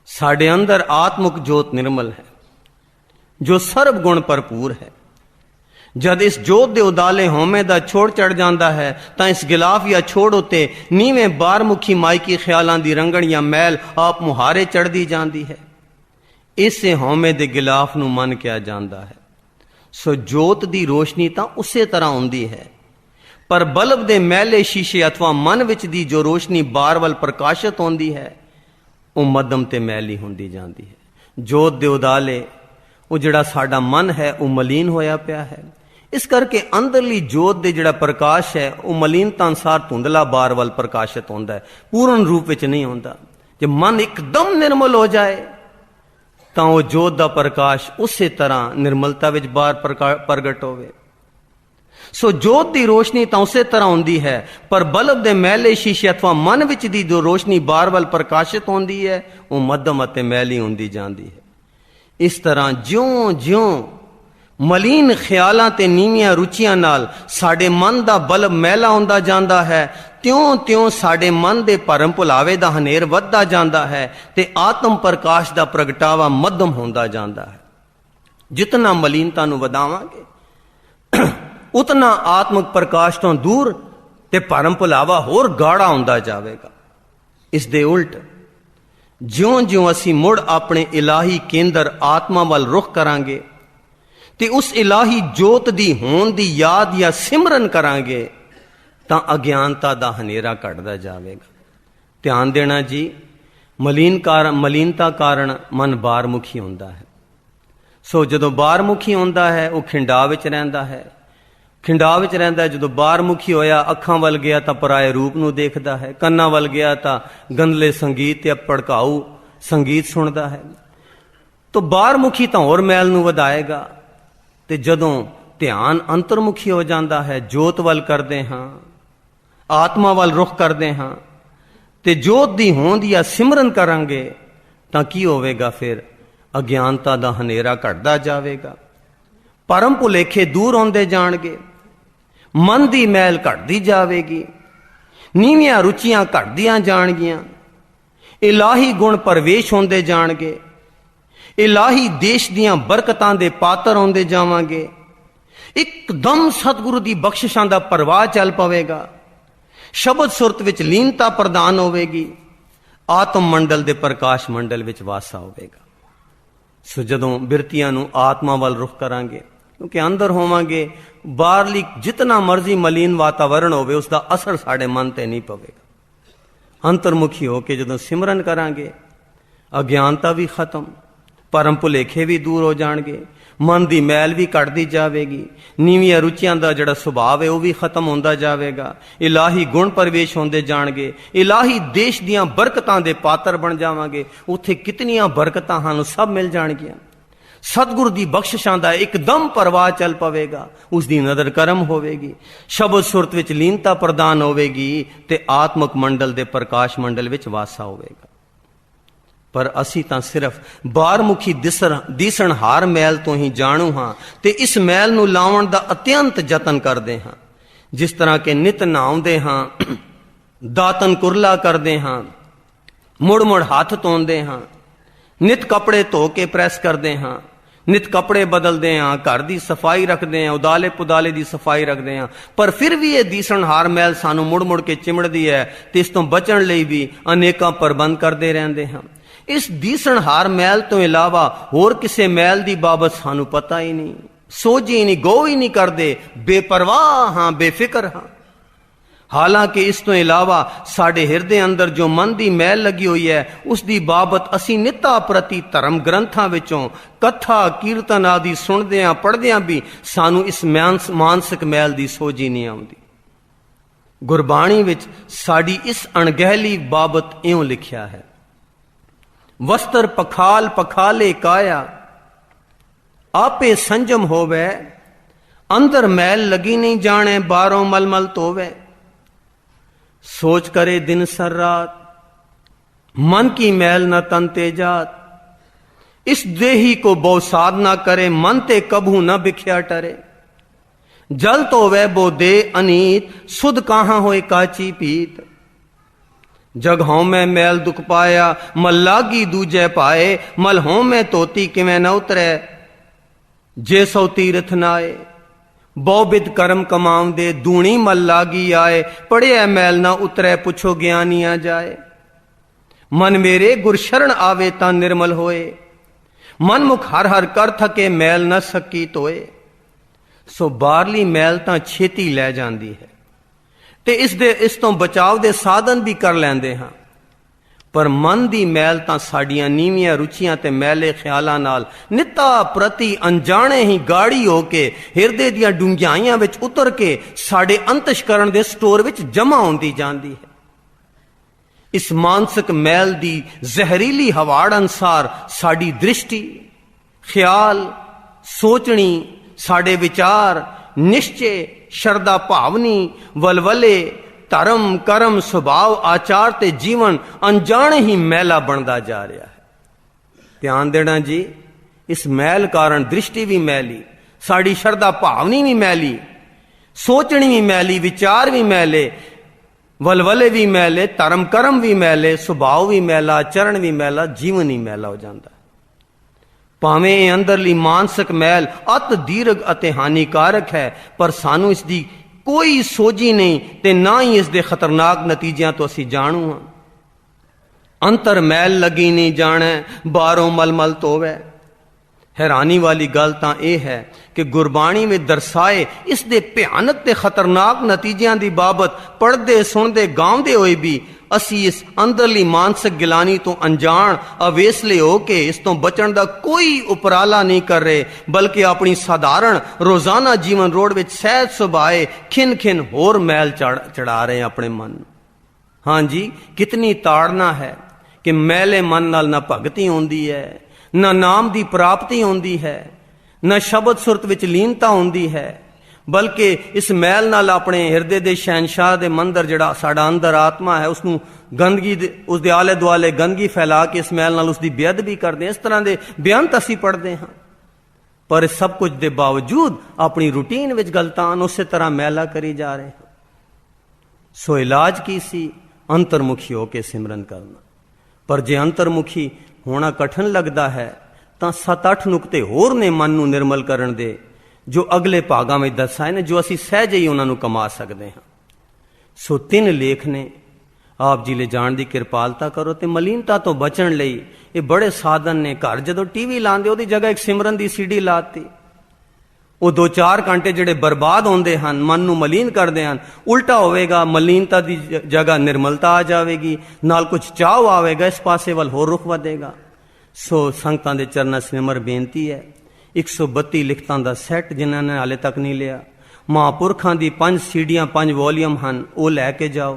ਸਾਡੇ ਅੰਦਰ ਆਤਮਿਕ ਜੋਤ ਨਿਰਮਲ ਹੈ, ਜੋ ਸਰਬ ਗੁਣ ਭਰਪੂਰ ਹੈ। ਜਦ ਇਸ ਜੋਤ ਦੇ ਉਦਾਲੇ ਹਉਮੈ ਦਾ ਛੋੜ ਚੜ ਜਾਂਦਾ ਹੈ ਤਾਂ ਇਸ ਗਿਲਾਫ ਜਾਂ ਛੋੜ ਉਤੇ ਨੀਵੇਂ ਬਾਹਰਮੁਖੀ ਮਾਇਕੀ ਖਿਆਲਾਂ ਦੀ ਰੰਗਣ ਜਾਂ ਮੈਲ ਆਪ ਮੁਹਾਰੇ ਚੜਦੀ ਜਾਂਦੀ ਹੈ। ਇਸੇ ਹਉਮੈ ਦੇ ਗਿਲਾਫ ਨੂੰ ਮਨ ਕਿਹਾ ਜਾਂਦਾ ਹੈ। ਸੋ ਜੋਤ ਦੀ ਰੋਸ਼ਨੀ ਤਾਂ ਉਸੇ ਤਰ੍ਹਾਂ ਹੁੰਦੀ ਹੈ, ਪਰ ਬਲਬ ਦੇ ਮੈਲੇ ਸ਼ੀਸ਼ੇ ਅਥਵਾ ਮਨ ਵਿੱਚ ਦੀ ਜੋ ਰੋਸ਼ਨੀ ਬਾਹਰ ਵੱਲ ਪ੍ਰਕਾਸ਼ਿਤ ਹੁੰਦੀ ਹੈ ਉਹ ਮੱਧਮ ਤੇ ਮੈਲੀ ਹੁੰਦੀ ਜਾਂਦੀ ਹੈ। ਜੋਤ ਦੇ ਉਦਾਲੇ ਉਹ ਜਿਹੜਾ ਸਾਡਾ ਮਨ ਹੈ ਉਹ ਮਲੀਨ ਹੋਇਆ ਪਿਆ ਹੈ। ਇਸ ਕਰਕੇ ਅੰਦਰਲੀ ਜੋਤ ਦੇ ਜਿਹੜਾ ਪ੍ਰਕਾਸ਼ ਹੈ ਉਹ ਮਲੀਨਤਾ ਅਨੁਸਾਰ ਧੁੰਦਲਾ ਬਾਹਰ ਵੱਲ ਪ੍ਰਕਾਸ਼ਿਤ ਹੁੰਦਾ ਹੈ, ਪੂਰਨ ਰੂਪ ਵਿੱਚ ਨਹੀਂ ਹੁੰਦਾ। ਜੇ ਮਨ ਇੱਕਦਮ ਨਿਰਮਲ ਹੋ ਜਾਏ ਤਾਂ ਉਹ ਜੋਤ ਦਾ ਪ੍ਰਕਾਸ਼ ਉਸੇ ਤਰ੍ਹਾਂ ਨਿਰਮਲਤਾ ਵਿੱਚ ਬਾਹਰ ਪ੍ਰਗਟ ਹੋਵੇ। ਸੋ ਜੋਤ ਦੀ ਰੋਸ਼ਨੀ ਤਾਂ ਉਸੇ ਤਰ੍ਹਾਂ ਹੁੰਦੀ ਹੈ, ਪਰ ਬਲਬ ਦੇ ਮੈਲੇ ਸ਼ੀਸ਼ੇ ਅਥਵਾ ਮਨ ਵਿੱਚ ਦੀ ਜੋ ਰੋਸ਼ਨੀ ਬਾਹਰ ਵੱਲ ਪ੍ਰਕਾਸ਼ਿਤ ਹੁੰਦੀ ਹੈ ਉਹ ਮੱਧਮ ਅਤੇ ਮੈਲੀ ਹੁੰਦੀ ਜਾਂਦੀ ਹੈ। ਇਸ ਤਰ੍ਹਾਂ ਜਿਉਂ-ਜਿਉਂ ਮਲੀਨ ਖਿਆਲਾਂ ਤੇ ਨੀਵੀਆਂ ਰੁਚੀਆਂ ਨਾਲ ਸਾਡੇ ਮਨ ਦਾ ਬਲਬ ਮੈਲਾ ਹੁੰਦਾ ਜਾਂਦਾ ਹੈ, ਤਿਉਂ-ਤਿਉਂ ਸਾਡੇ ਮਨ ਦੇ ਭਰਮ ਭੁਲਾਵੇ ਦਾ ਹਨੇਰ ਵੱਧਦਾ ਜਾਂਦਾ ਹੈ ਤੇ ਆਤਮ ਪ੍ਰਕਾਸ਼ ਦਾ ਪ੍ਰਗਟਾਵਾ ਮੱਧਮ ਹੁੰਦਾ ਜਾਂਦਾ ਹੈ। ਜਿਤਨਾ ਮਲੀਨਤਾ ਨੂੰ ਵਧਾਵਾਂਗੇ ਉਤਨਾ ਆਤਮਿਕ ਪ੍ਰਕਾਸ਼ ਤੋਂ ਦੂਰ ਤੇ ਭਰਮ ਭੁਲਾਵਾ ਹੋਰ ਗਾੜਾ ਹੁੰਦਾ ਜਾਵੇਗਾ। ਇਸ ਦੇ ਉਲਟ ਜਿਉਂ-ਜਿਉਂ ਅਸੀਂ ਮੁੜ ਆਪਣੇ ਇਲਾਹੀ ਕੇਂਦਰ ਆਤਮਾ ਵੱਲ ਰੁਖ ਕਰਾਂਗੇ ਤੇ ਉਸ ਇਲਾਹੀ ਜੋਤ ਦੀ ਹੋਂਦ ਦੀ ਯਾਦ ਜਾਂ ਸਿਮਰਨ ਕਰਾਂਗੇ ਤਾਂ ਅਗਿਆਨਤਾ ਦਾ ਹਨੇਰਾ ਘਟਦਾ ਜਾਵੇਗਾ। ਧਿਆਨ ਦੇਣਾ ਜੀ, ਮਲੀਨਤਾ ਕਾਰਨ ਮਨ ਬਾਹਰਮੁਖੀ ਹੁੰਦਾ ਹੈ। ਸੋ ਜਦੋਂ ਬਾਹਰਮੁਖੀ ਹੁੰਦਾ ਹੈ ਉਹ ਖਿੰਡਾਅ ਵਿੱਚ ਰਹਿੰਦਾ ਹੈ। ਖਿੰਡਾਅ ਵਿੱਚ ਰਹਿੰਦਾ, ਜਦੋਂ ਬਾਹਰਮੁਖੀ ਹੋਇਆ ਅੱਖਾਂ ਵੱਲ ਗਿਆ ਤਾਂ ਪਰਾਏ ਰੂਪ ਨੂੰ ਦੇਖਦਾ ਹੈ, ਕੰਨਾਂ ਵੱਲ ਗਿਆ ਤਾਂ ਗੰਧਲੇ ਸੰਗੀਤ ਤੇ ਭੜਕਾਊ ਸੰਗੀਤ ਸੁਣਦਾ ਹੈ। ਤਾਂ ਬਾਹਰਮੁਖੀ ਤਾਂ ਹੋਰ ਮੈਲ ਨੂੰ ਵਧਾਏਗਾ। ਤੇ ਜਦੋਂ ਧਿਆਨ ਅੰਤਰਮੁਖੀ ਹੋ ਜਾਂਦਾ ਹੈ, ਜੋਤ ਵੱਲ ਕਰਦੇ ਹਾਂ, ਆਤਮਾ ਵੱਲ ਰੁਖ ਕਰਦੇ ਹਾਂ ਤੇ ਜੋਤ ਦੀ ਹੋਂਦ ਜਾਂ ਸਿਮਰਨ ਕਰਾਂਗੇ ਤਾਂ ਕੀ ਹੋਵੇਗਾ? ਫਿਰ ਅਗਿਆਨਤਾ ਦਾ ਹਨੇਰਾ ਘਟਦਾ ਜਾਵੇਗਾ, ਭਰਮ ਭੁਲੇਖੇ ਦੂਰ ਹੁੰਦੇ ਜਾਣਗੇ, ਮਨ ਦੀ ਮੈਲ ਘਟਦੀ ਜਾਵੇਗੀ, ਨੀਵੀਆਂ ਰੁਚੀਆਂ ਘਟਦੀਆਂ ਜਾਣਗੀਆਂ, ਇਲਾਹੀ ਗੁਣ ਪ੍ਰਵੇਸ਼ ਹੁੰਦੇ ਜਾਣਗੇ, ਇਲਾਹੀ ਦੇਸ਼ ਦੀਆਂ ਬਰਕਤਾਂ ਦੇ ਪਾਤਰ ਹੁੰਦੇ ਜਾਵਾਂਗੇ। ਇੱਕਦਮ ਸਤਿਗੁਰੂ ਦੀ ਬਖਸ਼ਿਸ਼ਾਂ ਦਾ ਪ੍ਰਵਾਹ ਚੱਲ ਪਵੇਗਾ, ਸ਼ਬਦ ਸੁਰਤ ਵਿੱਚ ਲੀਨਤਾ ਪ੍ਰਦਾਨ ਹੋਵੇਗੀ, ਆਤਮ ਮੰਡਲ ਦੇ ਪ੍ਰਕਾਸ਼ ਮੰਡਲ ਵਿੱਚ ਵਾਸਾ ਹੋਵੇਗਾ। ਸੋ ਜਦੋਂ ਬਿਰਤੀਆਂ ਨੂੰ ਆਤਮਾ ਵੱਲ ਰੁਖ ਕਰਾਂਗੇ, ਕਿਉਂਕਿ ਅੰਦਰ ਹੋਵਾਂਗੇ, ਬਾਹਰਲੀ ਜਿਤਨਾ ਮਰਜ਼ੀ ਮਲੀਨ ਵਾਤਾਵਰਣ ਹੋਵੇ ਉਸ ਦਾ ਅਸਰ ਸਾਡੇ ਮਨ ਤੇ ਨਹੀਂ ਪਵੇਗਾ। ਅੰਤਰਮੁਖੀ ਹੋ ਕੇ ਜਦੋਂ ਸਿਮਰਨ ਕਰਾਂਗੇ ਅਗਿਆਨਤਾ ਵੀ ਖਤਮ, ਭਰਮ ਭੁਲੇਖੇ ਵੀ ਦੂਰ ਹੋ ਜਾਣਗੇ, ਮਨ ਦੀ ਮੈਲ ਵੀ ਘਟਦੀ ਜਾਵੇਗੀ, ਨੀਵੀਆਂ ਰੁਚੀਆਂ ਦਾ ਜਿਹੜਾ ਸੁਭਾਅ ਹੈ ਉਹ ਵੀ ਖਤਮ ਹੁੰਦਾ ਜਾਵੇਗਾ, ਇਲਾਹੀ ਗੁਣ ਪ੍ਰਵੇਸ਼ ਹੁੰਦੇ ਜਾਣਗੇ, ਇਲਾਹੀ ਦੇਸ਼ ਦੀਆਂ ਬਰਕਤਾਂ ਦੇ ਪਾਤਰ ਬਣ ਜਾਵਾਂਗੇ। ਉੱਥੇ ਕਿਤਨੀਆਂ ਬਰਕਤਾਂ ਹਨ ਸਭ ਮਿਲ ਜਾਣਗੀਆਂ। ਸਤਿਗੁਰੂ ਦੀ ਬਖਸ਼ਿਸ਼ਾਂ ਦਾ ਇੱਕਦਮ ਪ੍ਰਵਾਹ ਚੱਲ ਪਵੇਗਾ, ਉਸ ਦੀ ਨਜ਼ਰ ਕਰਮ ਹੋਵੇਗੀ, ਸ਼ਬਦ ਸੁਰਤ ਵਿੱਚ ਲੀਨਤਾ ਪ੍ਰਦਾਨ ਹੋਵੇਗੀ ਤੇ ਆਤਮਿਕ ਮੰਡਲ ਦੇ ਪ੍ਰਕਾਸ਼ ਮੰਡਲ ਵਿੱਚ ਵਾਸਾ ਹੋਵੇਗਾ। ਪਰ ਅਸੀਂ ਤਾਂ ਸਿਰਫ ਬਾਹਰਮੁਖੀ ਦਿਸਣ ਹਾਰ ਮੈਲ ਤੋਂ ਹੀ ਜਾਣੂ ਹਾਂ ਤੇ ਇਸ ਮੈਲ ਨੂੰ ਲਾਉਣ ਦਾ ਅਤਿਅੰਤ ਯਤਨ ਕਰਦੇ ਹਾਂ। ਜਿਸ ਤਰ੍ਹਾਂ ਕਿ ਨਿਤ ਨਹਾਉਂਦੇ ਹਾਂ, ਦਾਤਨ ਕੁਰਲਾ ਕਰਦੇ ਹਾਂ, ਮੁੜ ਮੁੜ ਹੱਥ ਧੋਂਦੇ ਹਾਂ, ਨਿਤ ਕੱਪੜੇ ਧੋ ਕੇ ਪ੍ਰੈਸ ਕਰਦੇ ਹਾਂ, ਨਿਤ ਕੱਪੜੇ ਬਦਲਦੇ ਹਾਂ, ਘਰ ਦੀ ਸਫਾਈ ਰੱਖਦੇ ਹਾਂ, ਉਦਾਲੇ ਪੁਦਾਲੇ ਦੀ ਸਫਾਈ ਰੱਖਦੇ ਹਾਂ, ਪਰ ਫਿਰ ਵੀ ਇਹ ਦੀਸਣ ਹਾਰ ਮੈਲ ਸਾਨੂੰ ਮੁੜ ਮੁੜ ਕੇ ਚਿਮੜਦੀ ਹੈ ਤੇ ਇਸ ਤੋਂ ਬਚਣ ਲਈ ਵੀ ਅਨੇਕਾਂ ਪ੍ਰਬੰਧ ਕਰਦੇ ਰਹਿੰਦੇ ਹਾਂ। ਇਸ ਦੀਸਣ ਹਾਰ ਮੈਲ ਤੋਂ ਇਲਾਵਾ ਹੋਰ ਕਿਸੇ ਮੈਲ ਦੀ ਬਾਬਤ ਸਾਨੂੰ ਪਤਾ ਹੀ ਨਹੀਂ, ਸੋਝੀ ਨਹੀਂ, ਗੌਰ ਹੀ ਨਹੀਂ ਕਰਦੇ, ਬੇਪਰਵਾਹ ਹਾਂ, ਬੇਫਿਕਰ ਹਾਂ। ਹਾਲਾਂਕਿ ਇਸ ਤੋਂ ਇਲਾਵਾ ਸਾਡੇ ਹਿਰਦੇ ਅੰਦਰ ਜੋ ਮਨ ਦੀ ਮੈਲ ਲੱਗੀ ਹੋਈ ਹੈ ਉਸ ਦੀ ਬਾਬਤ ਅਸੀਂ ਨਿੱਤਾ ਪ੍ਰਤੀ ਧਰਮ ਗ੍ਰੰਥਾਂ ਵਿੱਚੋਂ ਕਥਾ ਕੀਰਤਨ ਆਦਿ ਸੁਣਦਿਆਂ ਪੜ੍ਹਦਿਆਂ ਵੀ ਸਾਨੂੰ ਇਸ ਮਾਨਸਿਕ ਮੈਲ ਦੀ ਸੋਝੀ ਨਹੀਂ ਆਉਂਦੀ। ਗੁਰਬਾਣੀ ਵਿੱਚ ਸਾਡੀ ਇਸ ਅਣਗਹਿਲੀ ਬਾਬਤ ਇਉਂ ਲਿਖਿਆ ਹੈ, ਵਸਤਰ ਪਖਾਲ ਪਖਾਲੇ ਕਾਇਆ, ਆਪੇ ਸੰਜਮ ਹੋਵੇ, ਅੰਦਰ ਮੈਲ ਲਗੀ ਨਹੀਂ ਜਾਣੇ, ਬਾਹਰੋਂ ਮਲਮਲ ਧੋਵੇ। सोच करे दिन सर रात, मन की मैल न तन ते जात, इस देही को बहुसाद न करे, मन ते कभू न बिख्या टरे। जल तो वह बो दे अनीत, सुध कहाँ होए काची पीत। जगहों में मैल दुख पाया, मल लागी दूजे पाए, मल हों में तोती किवें न उतरे, जे सौ तीरथ नाए। बहुबिद कर्म कमाऊं दे, दूणी मल लागी आए, पढ़िया मैल ना उतरे, पुछो ज्ञानिया जाए। मन मेरे गुर शरण आवे ता निर्मल होए, मन मुख हर हर कर थके, मैल न सकी तोए। सो बारली मैल तां छेती लै जांदी है, ते इस तो बचाव दे साधन भी कर लैंदे हां, पर मन दी मैल तां साडियां नीवियां रुचियां ते मैले ख्यालां नाल निता प्रति अनजाने ही गाड़ी हो के हिरदे दियां डूंघियाइयां विच उतर के साडे अंतशकरण दे स्टोर विच जमा होंदी जांदी है। इस मानसिक मैल दी जहरीली हवाड़ अनुसार साडी दृष्टि, ख्याल, सोचनी, साडे विचार, निश्चय, श्रद्धा भावनी, वलवले, धर्म कर्म सुभाव आचार ते जीवन अनजाने ही मैला बनता जा रहा है। ध्यान देना जी, इस मैल कारण दृष्टि भी मैली, साड़ी श्रद्धा भावनी भी मैली, सोचनी भी मैली, विचार भी मैले, वलवले भी मैले, धर्म कर्म भी मैले, सुभाव भी मैला, आचरण भी मैला, जीवन ही मैला हो जाता है। भावें अंदरली मानसिक मैल अत दीर्घ अते हानिकारक है, पर सानू इसकी कोई सोझी नहीं ते ना ही इसके खतरनाक नतीजियां तो असी जाणू हां। अंतर मैल लगी नहीं जाने, बाहरों मलमल धोवे। हैरानी वाली गल तां यह है कि गुरबाणी में दर्शाए इस दे भयानक ते खतरनाक नतीजियां दी बाबत पढ़दे सुनदे गाउंदे होए भी असी इस अंदरली मानसिक गिलानी तो अनजान अवेसले हो के इस तो बचण दा कोई उपराला नहीं कर रहे, बल्कि अपनी साधारण रोजाना जीवन रोड विच सहज सुभाए खिन खिन होर मैल चढ़ा रहे हैं अपने मन। हाँ जी, कितनी ताड़ना है कि मैले मन नाल ना भगती होंदी है, ना नाम दी प्राप्ति होंदी है, ना शब्द सुरत विच लीनता होंदी है, बल्कि इस मैल नाल अपने हिरदे दे शहनशाह दे मंदिर जिहड़ा साडा अंदर आत्मा है उसनू गंदगी उस दे आले दुआले गंदगी फैला के इस मैल नाल उसदी बेअद भी करते हैं। इस तरह दे बेअंत असी पढ़ते हैं, पर इस सब कुछ दे बावजूद अपनी रूटीन विच गलतान उस तरह मैला करी जा रहे हैं। सो इलाज की सी अंतर्मुखी होके सिमरन करना। पर जे अंतर्मुखी होना कठिन लगता है तो 7-8 नुकते होर ने मन नू निर्मल करन दे, जो अगले भागां में दसाए ने, जो असी सहज ही उन्होंने कमा सकते हैं। सो 3 लेख ने आप जी ले जान दी किरपालता करो ते मलीनता तो बचन लई ये बड़े साधन ने। घर जदों टीवी लांदे ओदी जगह एक सिमरन दी सीडी लाती, वो 2-4 घंटे जिहड़े बर्बाद होंदे हन, मन नू मलीन करदे हन, उल्टा होवेगा, मलीनता दी जगह निर्मलता आ जाएगी, नाल कुछ चाव आवेगा, इस पासे वल होर रुख वधेगा। सो संगतां दे चरनां सिमर बेनती है, 132 लिखतां दा सैट जिन्हां ने हाले तक नहीं लिया, महापुरखां दी 5 सीडियां 5 वॉल्यूम हन, वो लैके जाओ।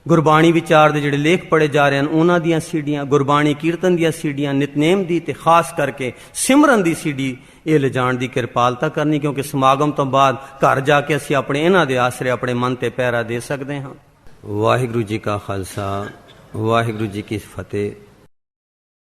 गुरबाणी विचार दे जिहड़े लेख पढ़े जा रहे हैं उन्हां दियां सीडियां, गुरबाणी कीर्तन दियां सीडियां, नितनेम दी ते खास करके सिमरन दी सीडी ये ले जाण दी किरपालता करनी, क्योंकि समागम तो बाद घर जाके असीं अपने इन्हां दे आसरे अपने मन ते पहरा दे सकते हाँ। वाहिगुरू जी का खालसा, वाहिगुरू जी की फतेह।